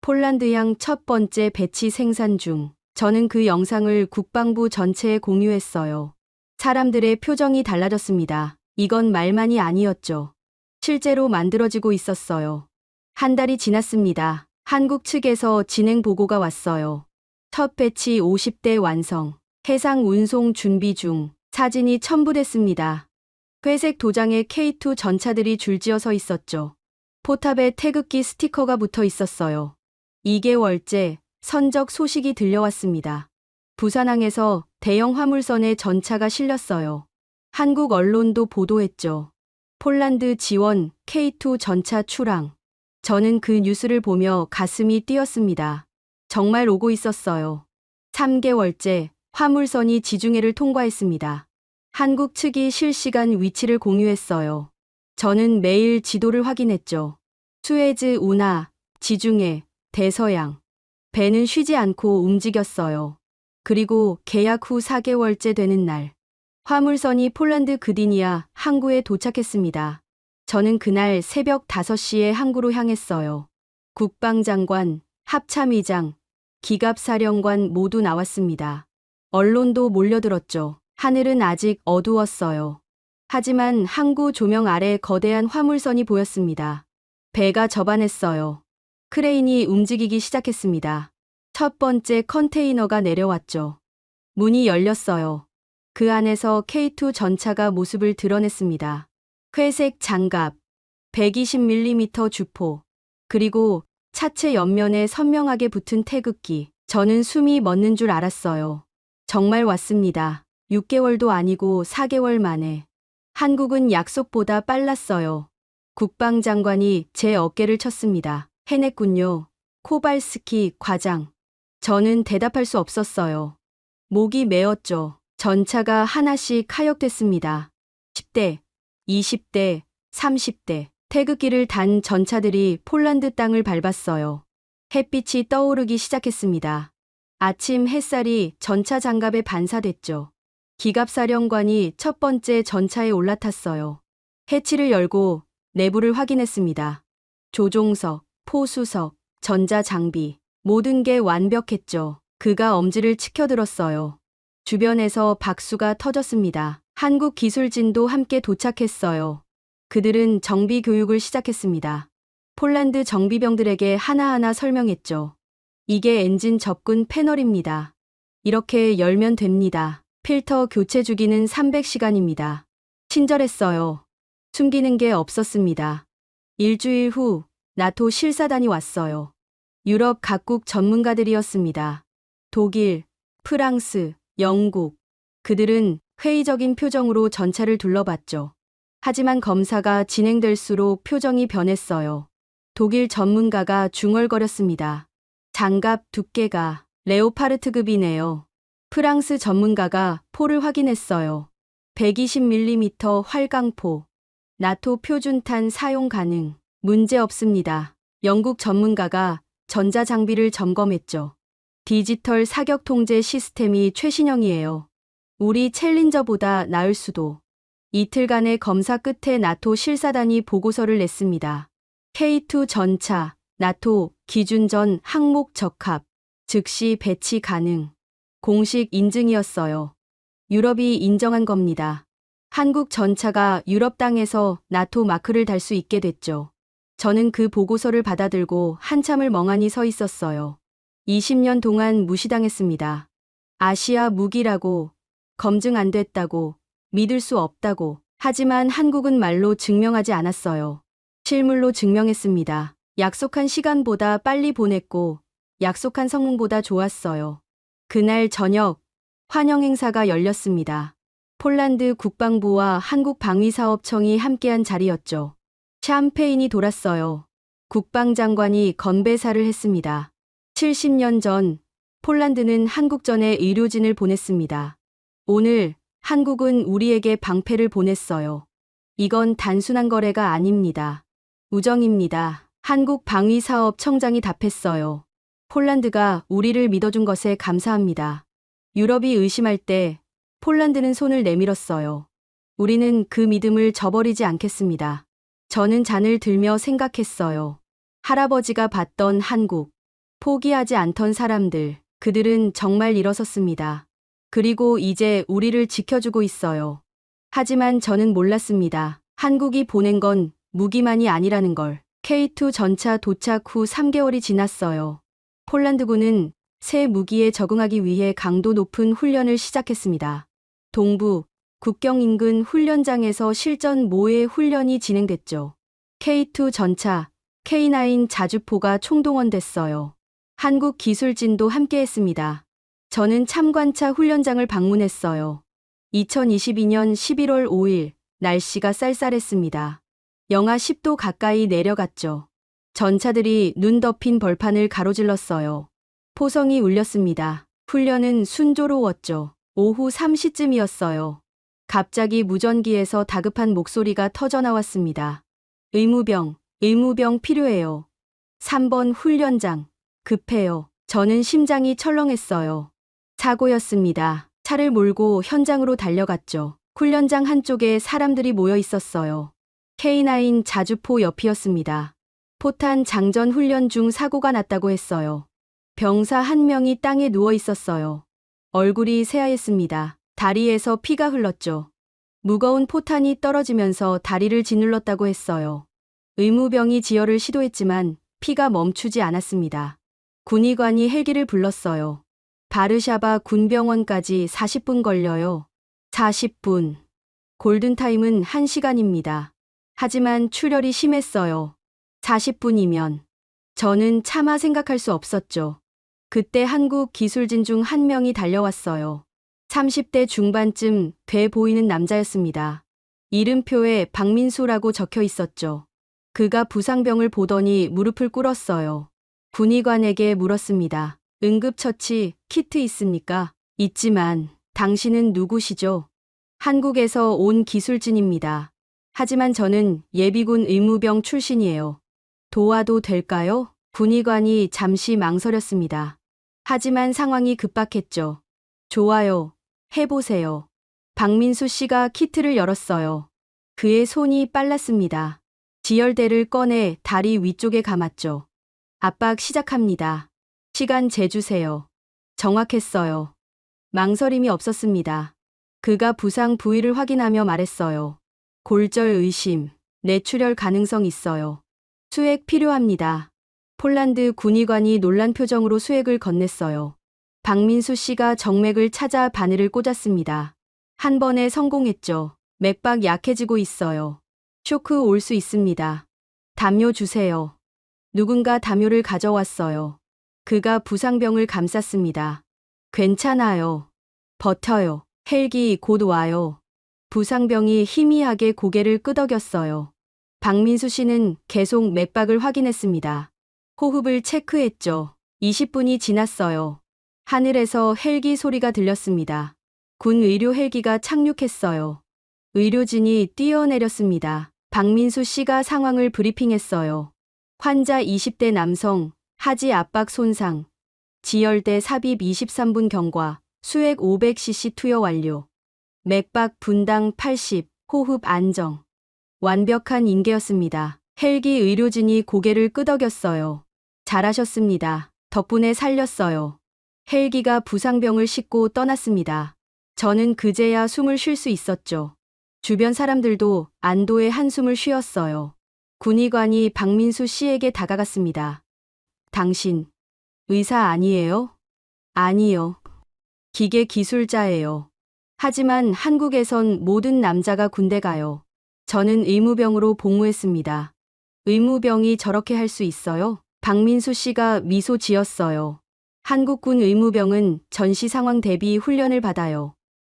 폴란드향 첫 번째 배치 생산 중. 저는 그 영상을 국방부 전체에 공유했어요. 사람들의 표정이 달라졌습니다. 이건 말만이 아니었죠. 실제로 만들어지고 있었어요. 한 달이 지났습니다. 한국 측에서 진행 보고가 왔어요. 첫 배치 50대 완성. 해상 운송 준비 중. 사진이 첨부됐습니다. 회색 도장에 K2 전차들이 줄지어 서 있었죠. 포탑에 태극기 스티커가 붙어 있었어요. 2개월째 선적 소식이 들려왔습니다. 부산항에서 대형 화물선에 전차가 실렸어요. 한국 언론도 보도했죠. 폴란드 지원 K2 전차 출항. 저는 그 뉴스를 보며 가슴이 뛰었습니다. 정말 오고 있었어요. 3개월째 화물선이 지중해를 통과했습니다. 한국 측이 실시간 위치를 공유했어요. 저는 매일 지도를 확인했죠. 수에즈 운하, 지중해, 대서양. 배는 쉬지 않고 움직였어요. 그리고 계약 후 4개월째 되는 날. 화물선이 폴란드 그디니아 항구에 도착했습니다. 저는 그날 새벽 5시에 항구로 향했어요. 국방장관, 합참의장, 기갑사령관 모두 나왔습니다. 언론도 몰려들었죠. 하늘은 아직 어두웠어요. 하지만 항구 조명 아래 거대한 화물선이 보였습니다. 배가 접안했어요. 크레인이 움직이기 시작했습니다. 첫 번째 컨테이너가 내려왔죠. 문이 열렸어요. 그 안에서 K2 전차가 모습을 드러냈습니다. 회색 장갑, 120mm 주포, 그리고 차체 옆면에 선명하게 붙은 태극기. 저는 숨이 멎는 줄 알았어요. 정말 왔습니다. 6개월도 아니고 4개월 만에. 한국은 약속보다 빨랐어요. 국방장관이 제 어깨를 쳤습니다. 해냈군요. 코발스키 과장. 저는 대답할 수 없었어요. 목이 메었죠. 전차가 하나씩 하역됐습니다. 10대, 20대, 30대. 태극기를 단 전차들이 폴란드 땅을 밟았어요. 햇빛이 떠오르기 시작했습니다. 아침 햇살이 전차 장갑에 반사됐죠. 기갑사령관이 첫 번째 전차에 올라탔어요. 해치를 열고 내부를 확인했습니다. 조종석, 포수석, 전자장비. 모든 게 완벽했죠. 그가 엄지를 치켜들었어요. 주변에서 박수가 터졌습니다. 한국 기술진도 함께 도착했어요. 그들은 정비 교육을 시작했습니다. 폴란드 정비병들에게 하나하나 설명했죠. 이게 엔진 접근 패널입니다. 이렇게 열면 됩니다. 필터 교체 주기는 300시간입니다. 친절했어요. 숨기는 게 없었습니다. 일주일 후 나토 실사단이 왔어요. 유럽 각국 전문가들이었습니다. 독일, 프랑스, 영국. 그들은 회의적인 표정으로 전차를 둘러봤죠. 하지만 검사가 진행될수록 표정이 변했어요. 독일 전문가가 중얼거렸습니다. 장갑 두께가 레오파르트급이네요. 프랑스 전문가가 포를 확인했어요. 120mm 활강포. 나토 표준탄 사용 가능. 문제 없습니다. 영국 전문가가 전자장비를 점검했죠. 디지털 사격 통제 시스템이 최신형이에요. 우리 챌린저보다 나을 수도. 이틀간의 검사 끝에 나토 실사단이 보고서를 냈습니다. K2 전차, 나토 기준전 항목 적합, 즉시 배치 가능. 공식 인증이었어요. 유럽이 인정한 겁니다. 한국 전차가 유럽 땅에서 나토 마크를 달 수 있게 됐죠. 저는 그 보고서를 받아들고 한참을 멍하니 서 있었어요. 20년 동안 무시당했습니다. 아시아 무기라고, 검증 안 됐다고, 믿을 수 없다고. 하지만 한국은 말로 증명하지 않았어요. 실물로 증명했습니다. 약속한 시간보다 빨리 보냈고, 약속한 성능보다 좋았어요. 그날 저녁, 환영 행사가 열렸습니다. 폴란드 국방부와 한국 방위사업청이 함께한 자리였죠. 샴페인이 돌았어요. 국방장관이 건배사를 했습니다. 70년 전, 폴란드는 한국전에 의료진을 보냈습니다. 오늘, 한국은 우리에게 방패를 보냈어요. 이건 단순한 거래가 아닙니다. 우정입니다. 한국 방위사업청장이 답했어요. 폴란드가 우리를 믿어준 것에 감사합니다. 유럽이 의심할 때 폴란드는 손을 내밀었어요. 우리는 그 믿음을 저버리지 않겠습니다. 저는 잔을 들며 생각했어요. 할아버지가 봤던 한국, 포기하지 않던 사람들, 그들은 정말 일어섰습니다. 그리고 이제 우리를 지켜주고 있어요. 하지만 저는 몰랐습니다. 한국이 보낸 건 무기만이 아니라는 걸. K2 전차 도착 후 3개월이 지났어요. 폴란드군은 새 무기에 적응하기 위해 강도 높은 훈련을 시작했습니다. 동부, 국경 인근 훈련장에서 실전 모의 훈련이 진행됐죠. K2 전차, K9 자주포가 총동원됐어요. 한국 기술진도 함께했습니다. 저는 참관차 훈련장을 방문했어요. 2022년 11월 5일, 날씨가 쌀쌀했습니다. 영하 10도 가까이 내려갔죠. 전차들이 눈 덮인 벌판을 가로질렀어요. 포성이 울렸습니다. 훈련은 순조로웠죠. 오후 3시쯤이었어요. 갑자기 무전기에서 다급한 목소리가 터져나왔습니다. 의무병 필요해요. 3번 훈련장, 급해요. 저는 심장이 철렁했어요. 사고였습니다. 차를 몰고 현장으로 달려갔죠. 훈련장 한쪽에 사람들이 모여 있었어요. K9 자주포 옆이었습니다. 포탄 장전 훈련 중 사고가 났다고 했어요. 병사 한 명이 땅에 누워 있었어요. 얼굴이 새하였습니다. 다리에서 피가 흘렀죠. 무거운 포탄이 떨어지면서 다리를 짓눌렀다고 했어요. 의무병이 지혈을 시도했지만 피가 멈추지 않았습니다. 군의관이 헬기를 불렀어요. 바르샤바 군병원까지 40분 걸려요. 40분. 골든타임은 1시간입니다. 하지만 출혈이 심했어요. 40분이면. 저는 차마 생각할 수 없었죠. 그때 한국 기술진 중 한 명이 달려왔어요. 30대 중반쯤 돼 보이는 남자였습니다. 이름표에 박민수라고 적혀 있었죠. 그가 부상병을 보더니 무릎을 꿇었어요. 군의관에게 물었습니다. 응급처치 키트 있습니까? 있지만 당신은 누구시죠? 한국에서 온 기술진입니다. 하지만 저는 예비군 의무병 출신이에요. 도와도 될까요? 군의관이 잠시 망설였습니다. 하지만 상황이 급박했죠. 좋아요. 해보세요. 박민수 씨가 키트를 열었어요. 그의 손이 빨랐습니다. 지혈대를 꺼내 다리 위쪽에 감았죠. 압박 시작합니다. 시간 재주세요. 정확했어요. 망설임이 없었습니다. 그가 부상 부위를 확인하며 말했어요. 골절 의심, 뇌출혈 가능성 있어요. 수액 필요합니다. 폴란드 군의관이 놀란 표정으로 수액을 건넸어요. 박민수 씨가 정맥을 찾아 바늘을 꽂았습니다. 한 번에 성공했죠. 맥박 약해지고 있어요. 쇼크 올 수 있습니다. 담요 주세요. 누군가 담요를 가져왔어요. 그가 부상병을 감쌌습니다. 괜찮아요. 버텨요. 헬기 곧 와요. 부상병이 희미하게 고개를 끄덕였어요. 박민수 씨는 계속 맥박을 확인했습니다. 호흡을 체크했죠. 20분이 지났어요. 하늘에서 헬기 소리가 들렸습니다. 군 의료 헬기가 착륙했어요. 의료진이 뛰어내렸습니다. 박민수 씨가 상황을 브리핑했어요. 환자 20대 남성, 하지 압박 손상, 지혈대 삽입 23분 경과, 수액 500cc 투여 완료. 맥박 분당 80, 호흡 안정. 완벽한 인계였습니다. 헬기 의료진이 고개를 끄덕였어요. 잘하셨습니다. 덕분에 살렸어요. 헬기가 부상병을 싣고 떠났습니다. 저는 그제야 숨을 쉴 수 있었죠. 주변 사람들도 안도의 한숨을 쉬었어요. 군의관이 박민수 씨에게 다가갔습니다. 당신, 의사 아니에요? 아니요. 기계 기술자예요. 하지만 한국에선 모든 남자가 군대 가요. 저는 의무병으로 복무했습니다. 의무병이 저렇게 할 수 있어요? 박민수 씨가 미소 지었어요. 한국군 의무병은 전시 상황 대비 훈련을 받아요.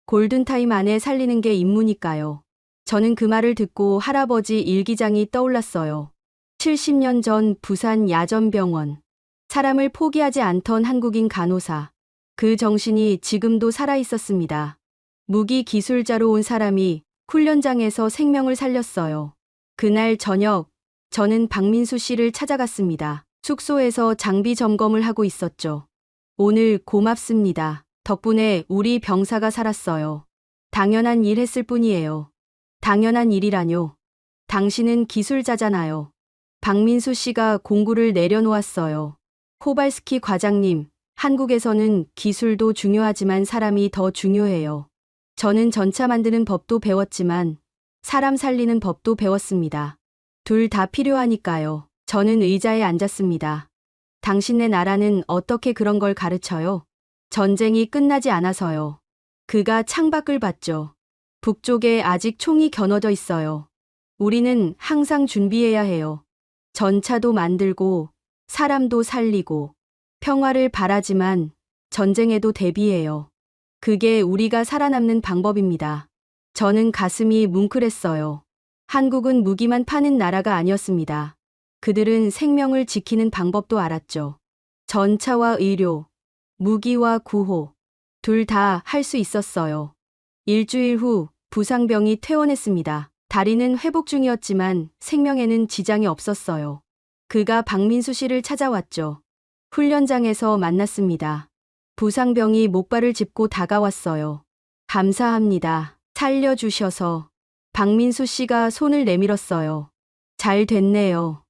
골든타임 안에 살리는 게 임무니까요. 저는 그 말을 듣고 할아버지 일기장이 떠올랐어요. 70년 전 부산 야전병원. 사람을 포기하지 않던 한국인 간호사. 그 정신이 지금도 살아있었습니다. 무기 기술자로 온 사람이 훈련장에서 생명을 살렸어요. 그날 저녁, 저는 박민수 씨를 찾아갔습니다. 숙소에서 장비 점검을 하고 있었죠. 오늘 고맙습니다. 덕분에 우리 병사가 살았어요. 당연한 일 했을 뿐이에요. 당연한 일이라뇨. 당신은 기술자잖아요. 박민수 씨가 공구를 내려놓았어요. 코발스키 과장님, 한국에서는 기술도 중요하지만 사람이 더 중요해요. 저는 전차 만드는 법도 배웠지만 사람 살리는 법도 배웠습니다. 둘 다 필요하니까요. 저는 의자에 앉았습니다. 당신네 나라는 어떻게 그런 걸 가르쳐요? 전쟁이 끝나지 않아서요. 그가 창밖을 봤죠. 북쪽에 아직 총이 겨눠져 있어요. 우리는 항상 준비해야 해요. 전차도 만들고 사람도 살리고 평화를 바라지만 전쟁에도 대비해요. 그게 우리가 살아남는 방법입니다. 저는 가슴이 뭉클했어요. 한국은 무기만 파는 나라가 아니었습니다. 그들은 생명을 지키는 방법도 알았죠. 전차와 의료, 무기와 구호, 둘 다 할 수 있었어요. 일주일 후 부상병이 퇴원했습니다. 다리는 회복 중이었지만 생명에는 지장이 없었어요. 그가 박민수 씨를 찾아왔죠. 훈련장에서 만났습니다. 부상병이 목발을 짚고 다가왔어요. 감사합니다. 살려주셔서. 박민수 씨가 손을 내밀었어요. 잘 됐네요.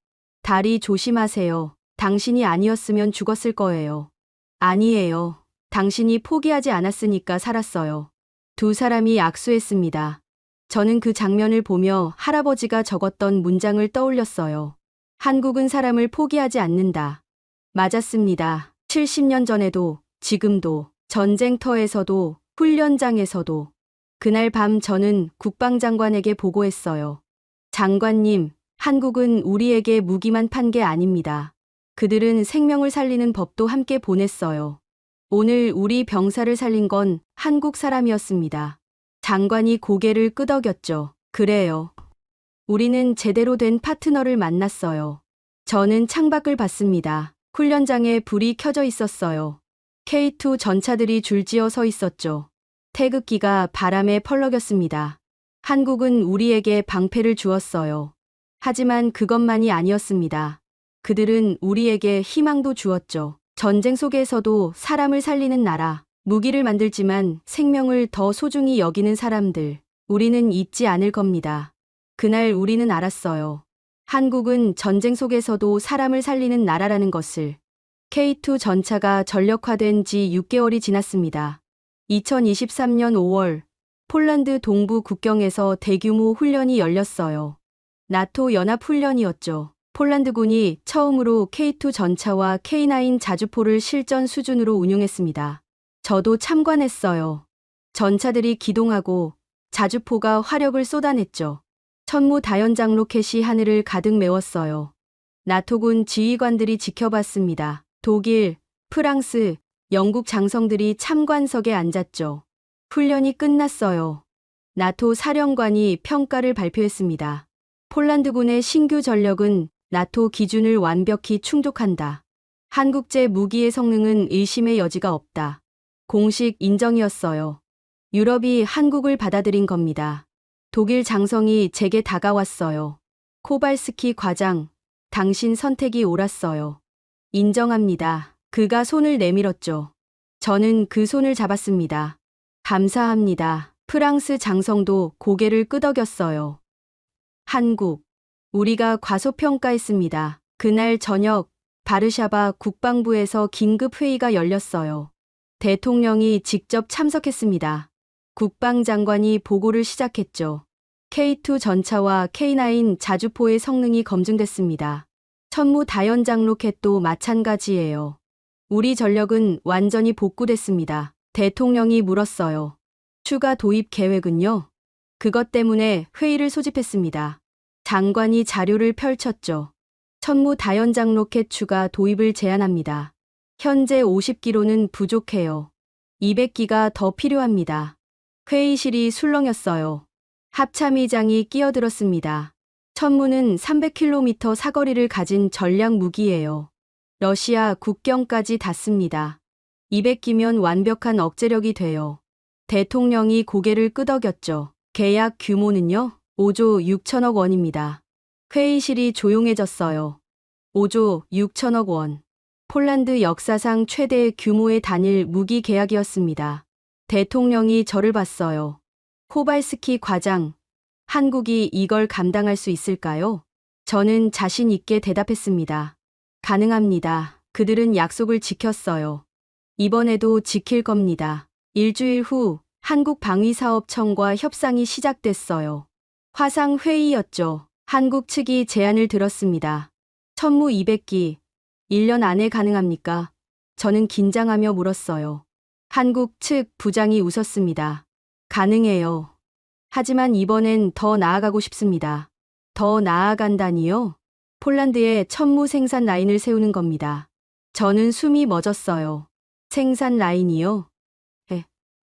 다리 조심하세요. 당신이 아니었으면 죽었을 거예요. 아니에요. 당신이 포기하지 않았으니까 살았어요. 두 사람이 악수했습니다. 저는 그 장면을 보며 할아버지가 적었던 문장을 떠올렸어요. 한국은 사람을 포기하지 않는다. 맞았습니다. 70년 전에도, 지금도, 전쟁터에서도, 훈련장에서도. 그날 밤 저는 국방장관에게 보고했어요. 장관님, 한국은 우리에게 무기만 판 게 아닙니다. 그들은 생명을 살리는 법도 함께 보냈어요. 오늘 우리 병사를 살린 건 한국 사람이었습니다. 장관이 고개를 끄덕였죠. 그래요. 우리는 제대로 된 파트너를 만났어요. 저는 창밖을 봤습니다. 훈련장에 불이 켜져 있었어요. K2 전차들이 줄지어 서 있었죠. 태극기가 바람에 펄럭였습니다. 한국은 우리에게 방패를 주었어요. 하지만 그것만이 아니었습니다. 그들은 우리에게 희망도 주었죠. 전쟁 속에서도 사람을 살리는 나라, 무기를 만들지만 생명을 더 소중히 여기는 사람들, 우리는 잊지 않을 겁니다. 그날 우리는 알았어요. 한국은 전쟁 속에서도 사람을 살리는 나라라는 것을. K2 전차가 전력화된 지 6개월이 지났습니다. 2023년 5월, 폴란드 동부 국경에서 대규모 훈련이 열렸어요. 나토 연합훈련이었죠. 폴란드군이 처음으로 K2 전차와 K9 자주포를 실전 수준으로 운용했습니다. 저도 참관했어요. 전차들이 기동하고 자주포가 화력을 쏟아냈죠. 천무다연장 로켓이 하늘을 가득 메웠어요. 나토군 지휘관들이 지켜봤습니다. 독일, 프랑스, 영국 장성들이 참관석에 앉았죠. 훈련이 끝났어요. 나토 사령관이 평가를 발표했습니다. 폴란드군의 신규 전력은 나토 기준을 완벽히 충족한다. 한국제 무기의 성능은 의심의 여지가 없다. 공식 인정이었어요. 유럽이 한국을 받아들인 겁니다. 독일 장성이 제게 다가왔어요. 코발스키 과장, 당신 선택이 옳았어요. 인정합니다. 그가 손을 내밀었죠. 저는 그 손을 잡았습니다. 감사합니다. 프랑스 장성도 고개를 끄덕였어요. 한국, 우리가 과소평가했습니다. 그날 저녁 바르샤바 국방부에서 긴급 회의가 열렸어요. 대통령이 직접 참석했습니다. 국방장관이 보고를 시작했죠. K2 전차와 K9 자주포의 성능이 검증됐습니다. 천무 다연장 로켓도 마찬가지예요. 우리 전력은 완전히 복구됐습니다. 대통령이 물었어요. 추가 도입 계획은요? 그것 때문에 회의를 소집했습니다. 장관이 자료를 펼쳤죠. 천무 다연장 로켓 추가 도입을 제안합니다. 현재 50기로는 부족해요. 200기가 더 필요합니다. 회의실이 술렁였어요. 합참의장이 끼어들었습니다. 천무는 300km 사거리를 가진 전략 무기예요. 러시아 국경까지 닿습니다. 200기면 완벽한 억제력이 돼요. 대통령이 고개를 끄덕였죠. 계약 규모는요? 5조 6천억 원입니다. 회의실이 조용해졌어요. 5조 6천억 원. 폴란드 역사상 최대 규모의 단일 무기 계약이었습니다. 대통령이 저를 봤어요. 코발스키 과장, 한국이 이걸 감당할 수 있을까요? 저는 자신 있게 대답했습니다. 가능합니다. 그들은 약속을 지켰어요. 이번에도 지킬 겁니다. 일주일 후 한국방위사업청과 협상이 시작됐어요. 화상회의였죠. 한국 측이 제안을 들었습니다. 천무 200기, 1년 안에 가능합니까? 저는 긴장하며 물었어요. 한국 측 부장이 웃었습니다. 가능해요. 하지만 이번엔 더 나아가고 싶습니다. 더 나아간다니요? 폴란드에 천무 생산 라인을 세우는 겁니다. 저는 숨이 멎었어요. 생산 라인이요?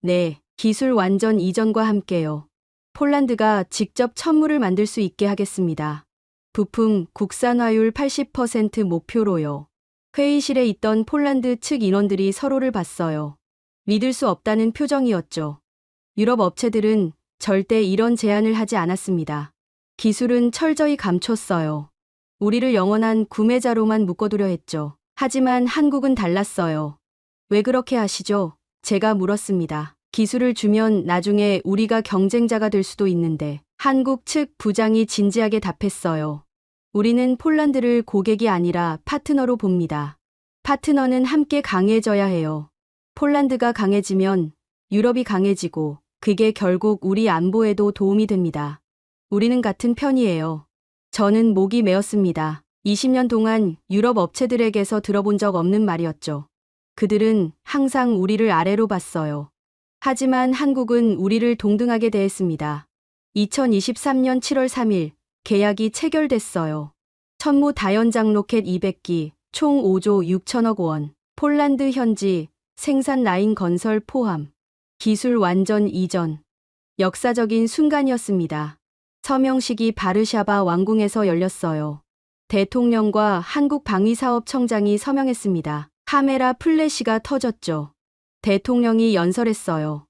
네, 기술 완전 이전과 함께요. 폴란드가 직접 천무를 만들 수 있게 하겠습니다. 부품 국산화율 80% 목표로요. 회의실에 있던 폴란드 측 인원들이 서로를 봤어요. 믿을 수 없다는 표정이었죠. 유럽 업체들은 절대 이런 제안을 하지 않았습니다. 기술은 철저히 감췄어요. 우리를 영원한 구매자로만 묶어두려 했죠. 하지만 한국은 달랐어요. 왜 그렇게 하시죠? 제가 물었습니다. 기술을 주면 나중에 우리가 경쟁자가 될 수도 있는데 한국 측 부장이 진지하게 답했어요. 우리는 폴란드를 고객이 아니라 파트너로 봅니다. 파트너는 함께 강해져야 해요. 폴란드가 강해지면 유럽이 강해지고 그게 결국 우리 안보에도 도움이 됩니다. 우리는 같은 편이에요. 저는 목이 메었습니다. 20년 동안 유럽 업체들에게서 들어본 적 없는 말이었죠. 그들은 항상 우리를 아래로 봤어요. 하지만 한국은 우리를 동등하게 대했습니다. 2023년 7월 3일 계약이 체결됐어요. 천무 다연장 로켓 200기, 총 5조 6천억 원, 폴란드 현지, 생산 라인 건설 포함, 기술 완전 이전. 역사적인 순간이었습니다. 서명식이 바르샤바 왕궁에서 열렸어요. 대통령과 한국방위사업청장이 서명했습니다. 카메라 플래시가 터졌죠. 대통령이 연설했어요.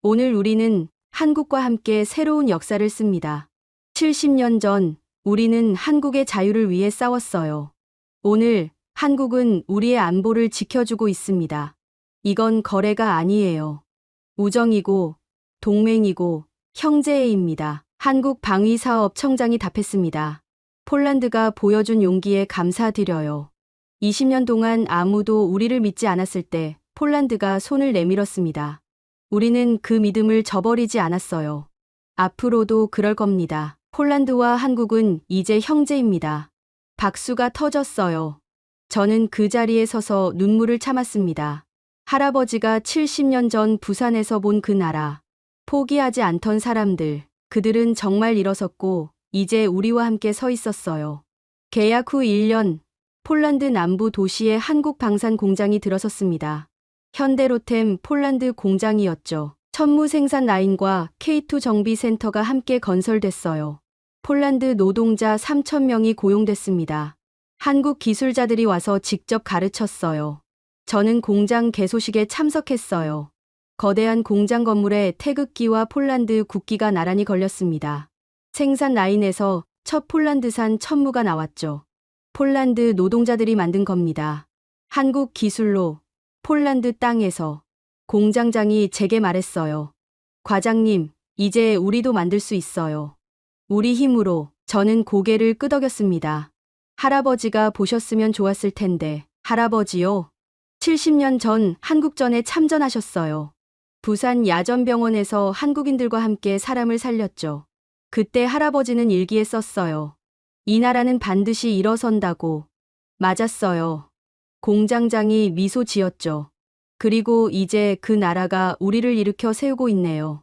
오늘 우리는 한국과 함께 새로운 역사를 씁니다. 70년 전 우리는 한국의 자유를 위해 싸웠어요. 오늘 한국은 우리의 안보를 지켜주고 있습니다. 이건 거래가 아니에요. 우정이고 동맹이고 형제애입니다. 한국방위사업청장이 답했습니다. 폴란드가 보여준 용기에 감사드려요. 20년 동안 아무도 우리를 믿지 않았을 때 폴란드가 손을 내밀었습니다. 우리는 그 믿음을 저버리지 않았어요. 앞으로도 그럴 겁니다. 폴란드와 한국은 이제 형제입니다. 박수가 터졌어요. 저는 그 자리에 서서 눈물을 참았습니다. 할아버지가 70년 전 부산에서 본 그 나라. 포기하지 않던 사람들. 그들은 정말 일어섰고 이제 우리와 함께 서 있었어요. 계약 후 1년 폴란드 남부 도시에 한국 방산 공장이 들어섰습니다. 현대로템 폴란드 공장이었죠. 천무 생산 라인과 K2 정비 센터가 함께 건설됐어요. 폴란드 노동자 3,000명이 고용됐습니다. 한국 기술자들이 와서 직접 가르쳤어요. 저는 공장 개소식에 참석했어요. 거대한 공장 건물에 태극기와 폴란드 국기가 나란히 걸렸습니다. 생산 라인에서 첫 폴란드산 천무가 나왔죠. 폴란드 노동자들이 만든 겁니다. 한국 기술로 폴란드 땅에서. 공장장이 제게 말했어요. 과장님, 이제 우리도 만들 수 있어요. 우리 힘으로. 저는 고개를 끄덕였습니다. 할아버지가 보셨으면 좋았을 텐데. 할아버지요? 70년 전 한국전에 참전하셨어요. 부산 야전병원에서 한국인들과 함께 사람을 살렸죠. 그때 할아버지는 일기에 썼어요. 이 나라는 반드시 일어선다고. 맞았어요. 공장장이 미소 지었죠. 그리고 이제 그 나라가 우리를 일으켜 세우고 있네요.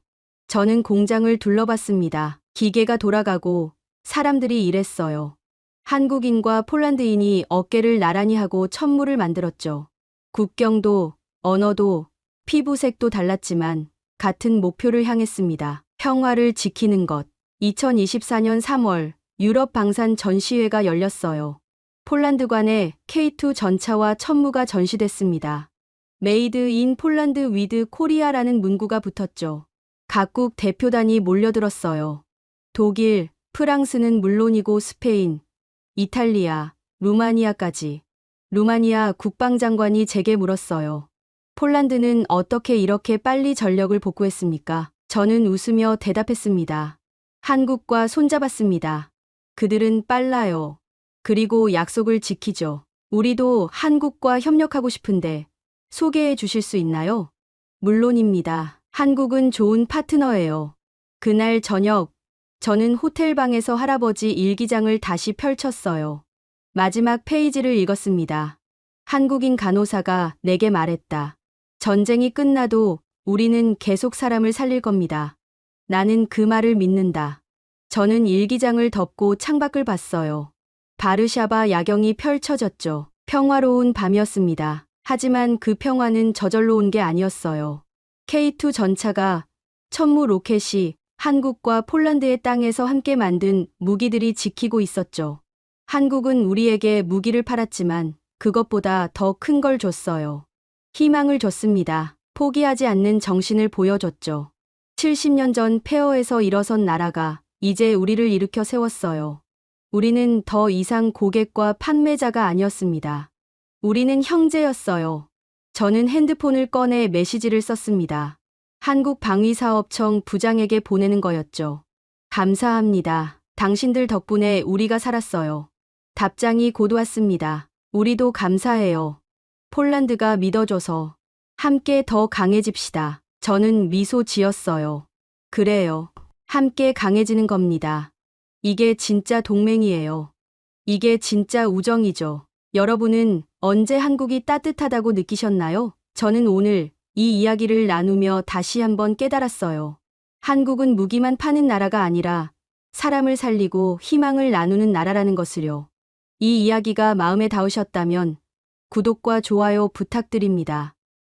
저는 공장을 둘러봤습니다. 기계가 돌아가고 사람들이 일했어요. 한국인과 폴란드인이 어깨를 나란히 하고 천물을 만들었죠. 국경도, 언어도, 피부색도 달랐지만 같은 목표를 향했습니다. 평화를 지키는 것. 2024년 3월 유럽 방산 전시회가 열렸어요. 폴란드관에 K2 전차와 천무가 전시됐습니다. 메이드 인 폴란드 위드 코리아라는 문구가 붙었죠. 각국 대표단이 몰려들었어요. 독일, 프랑스는 물론이고 스페인, 이탈리아, 루마니아까지. 루마니아 국방장관이 제게 물었어요. 폴란드는 어떻게 이렇게 빨리 전력을 복구했습니까? 저는 웃으며 대답했습니다. 한국과 손잡았습니다. 그들은 빨라요. 그리고 약속을 지키죠. 우리도 한국과 협력하고 싶은데 소개해 주실 수 있나요? 물론입니다. 한국은 좋은 파트너예요. 그날 저녁, 저는 호텔방에서 할아버지 일기장을 다시 펼쳤어요. 마지막 페이지를 읽었습니다. 한국인 간호사가 내게 말했다. 전쟁이 끝나도 우리는 계속 사람을 살릴 겁니다. 나는 그 말을 믿는다. 저는 일기장을 덮고 창밖을 봤어요. 바르샤바 야경이 펼쳐졌죠. 평화로운 밤이었습니다. 하지만 그 평화는 저절로 온 게 아니었어요. K2 전차가 천무 로켓이 한국과 폴란드의 땅에서 함께 만든 무기들이 지키고 있었죠. 한국은 우리에게 무기를 팔았지만 그것보다 더 큰 걸 줬어요. 희망을 줬습니다. 포기하지 않는 정신을 보여줬죠. 70년 전 폐허에서 일어선 나라가 이제 우리를 일으켜 세웠어요. 우리는 더 이상 고객과 판매자가 아니었습니다. 우리는 형제였어요. 저는 핸드폰을 꺼내 메시지를 썼습니다. 한국방위사업청 부장에게 보내는 거였죠. 감사합니다. 당신들 덕분에 우리가 살았어요. 답장이 곧 왔습니다. 우리도 감사해요. 폴란드가 믿어줘서 함께 더 강해집시다. 저는 미소 지었어요. 그래요. 함께 강해지는 겁니다. 이게 진짜 동맹이에요. 이게 진짜 우정이죠. 여러분은 언제 한국이 따뜻하다고 느끼셨나요? 저는 오늘 이 이야기를 나누며 다시 한번 깨달았어요. 한국은 무기만 파는 나라가 아니라 사람을 살리고 희망을 나누는 나라라는 것을요. 이 이야기가 마음에 닿으셨다면 구독과 좋아요 부탁드립니다.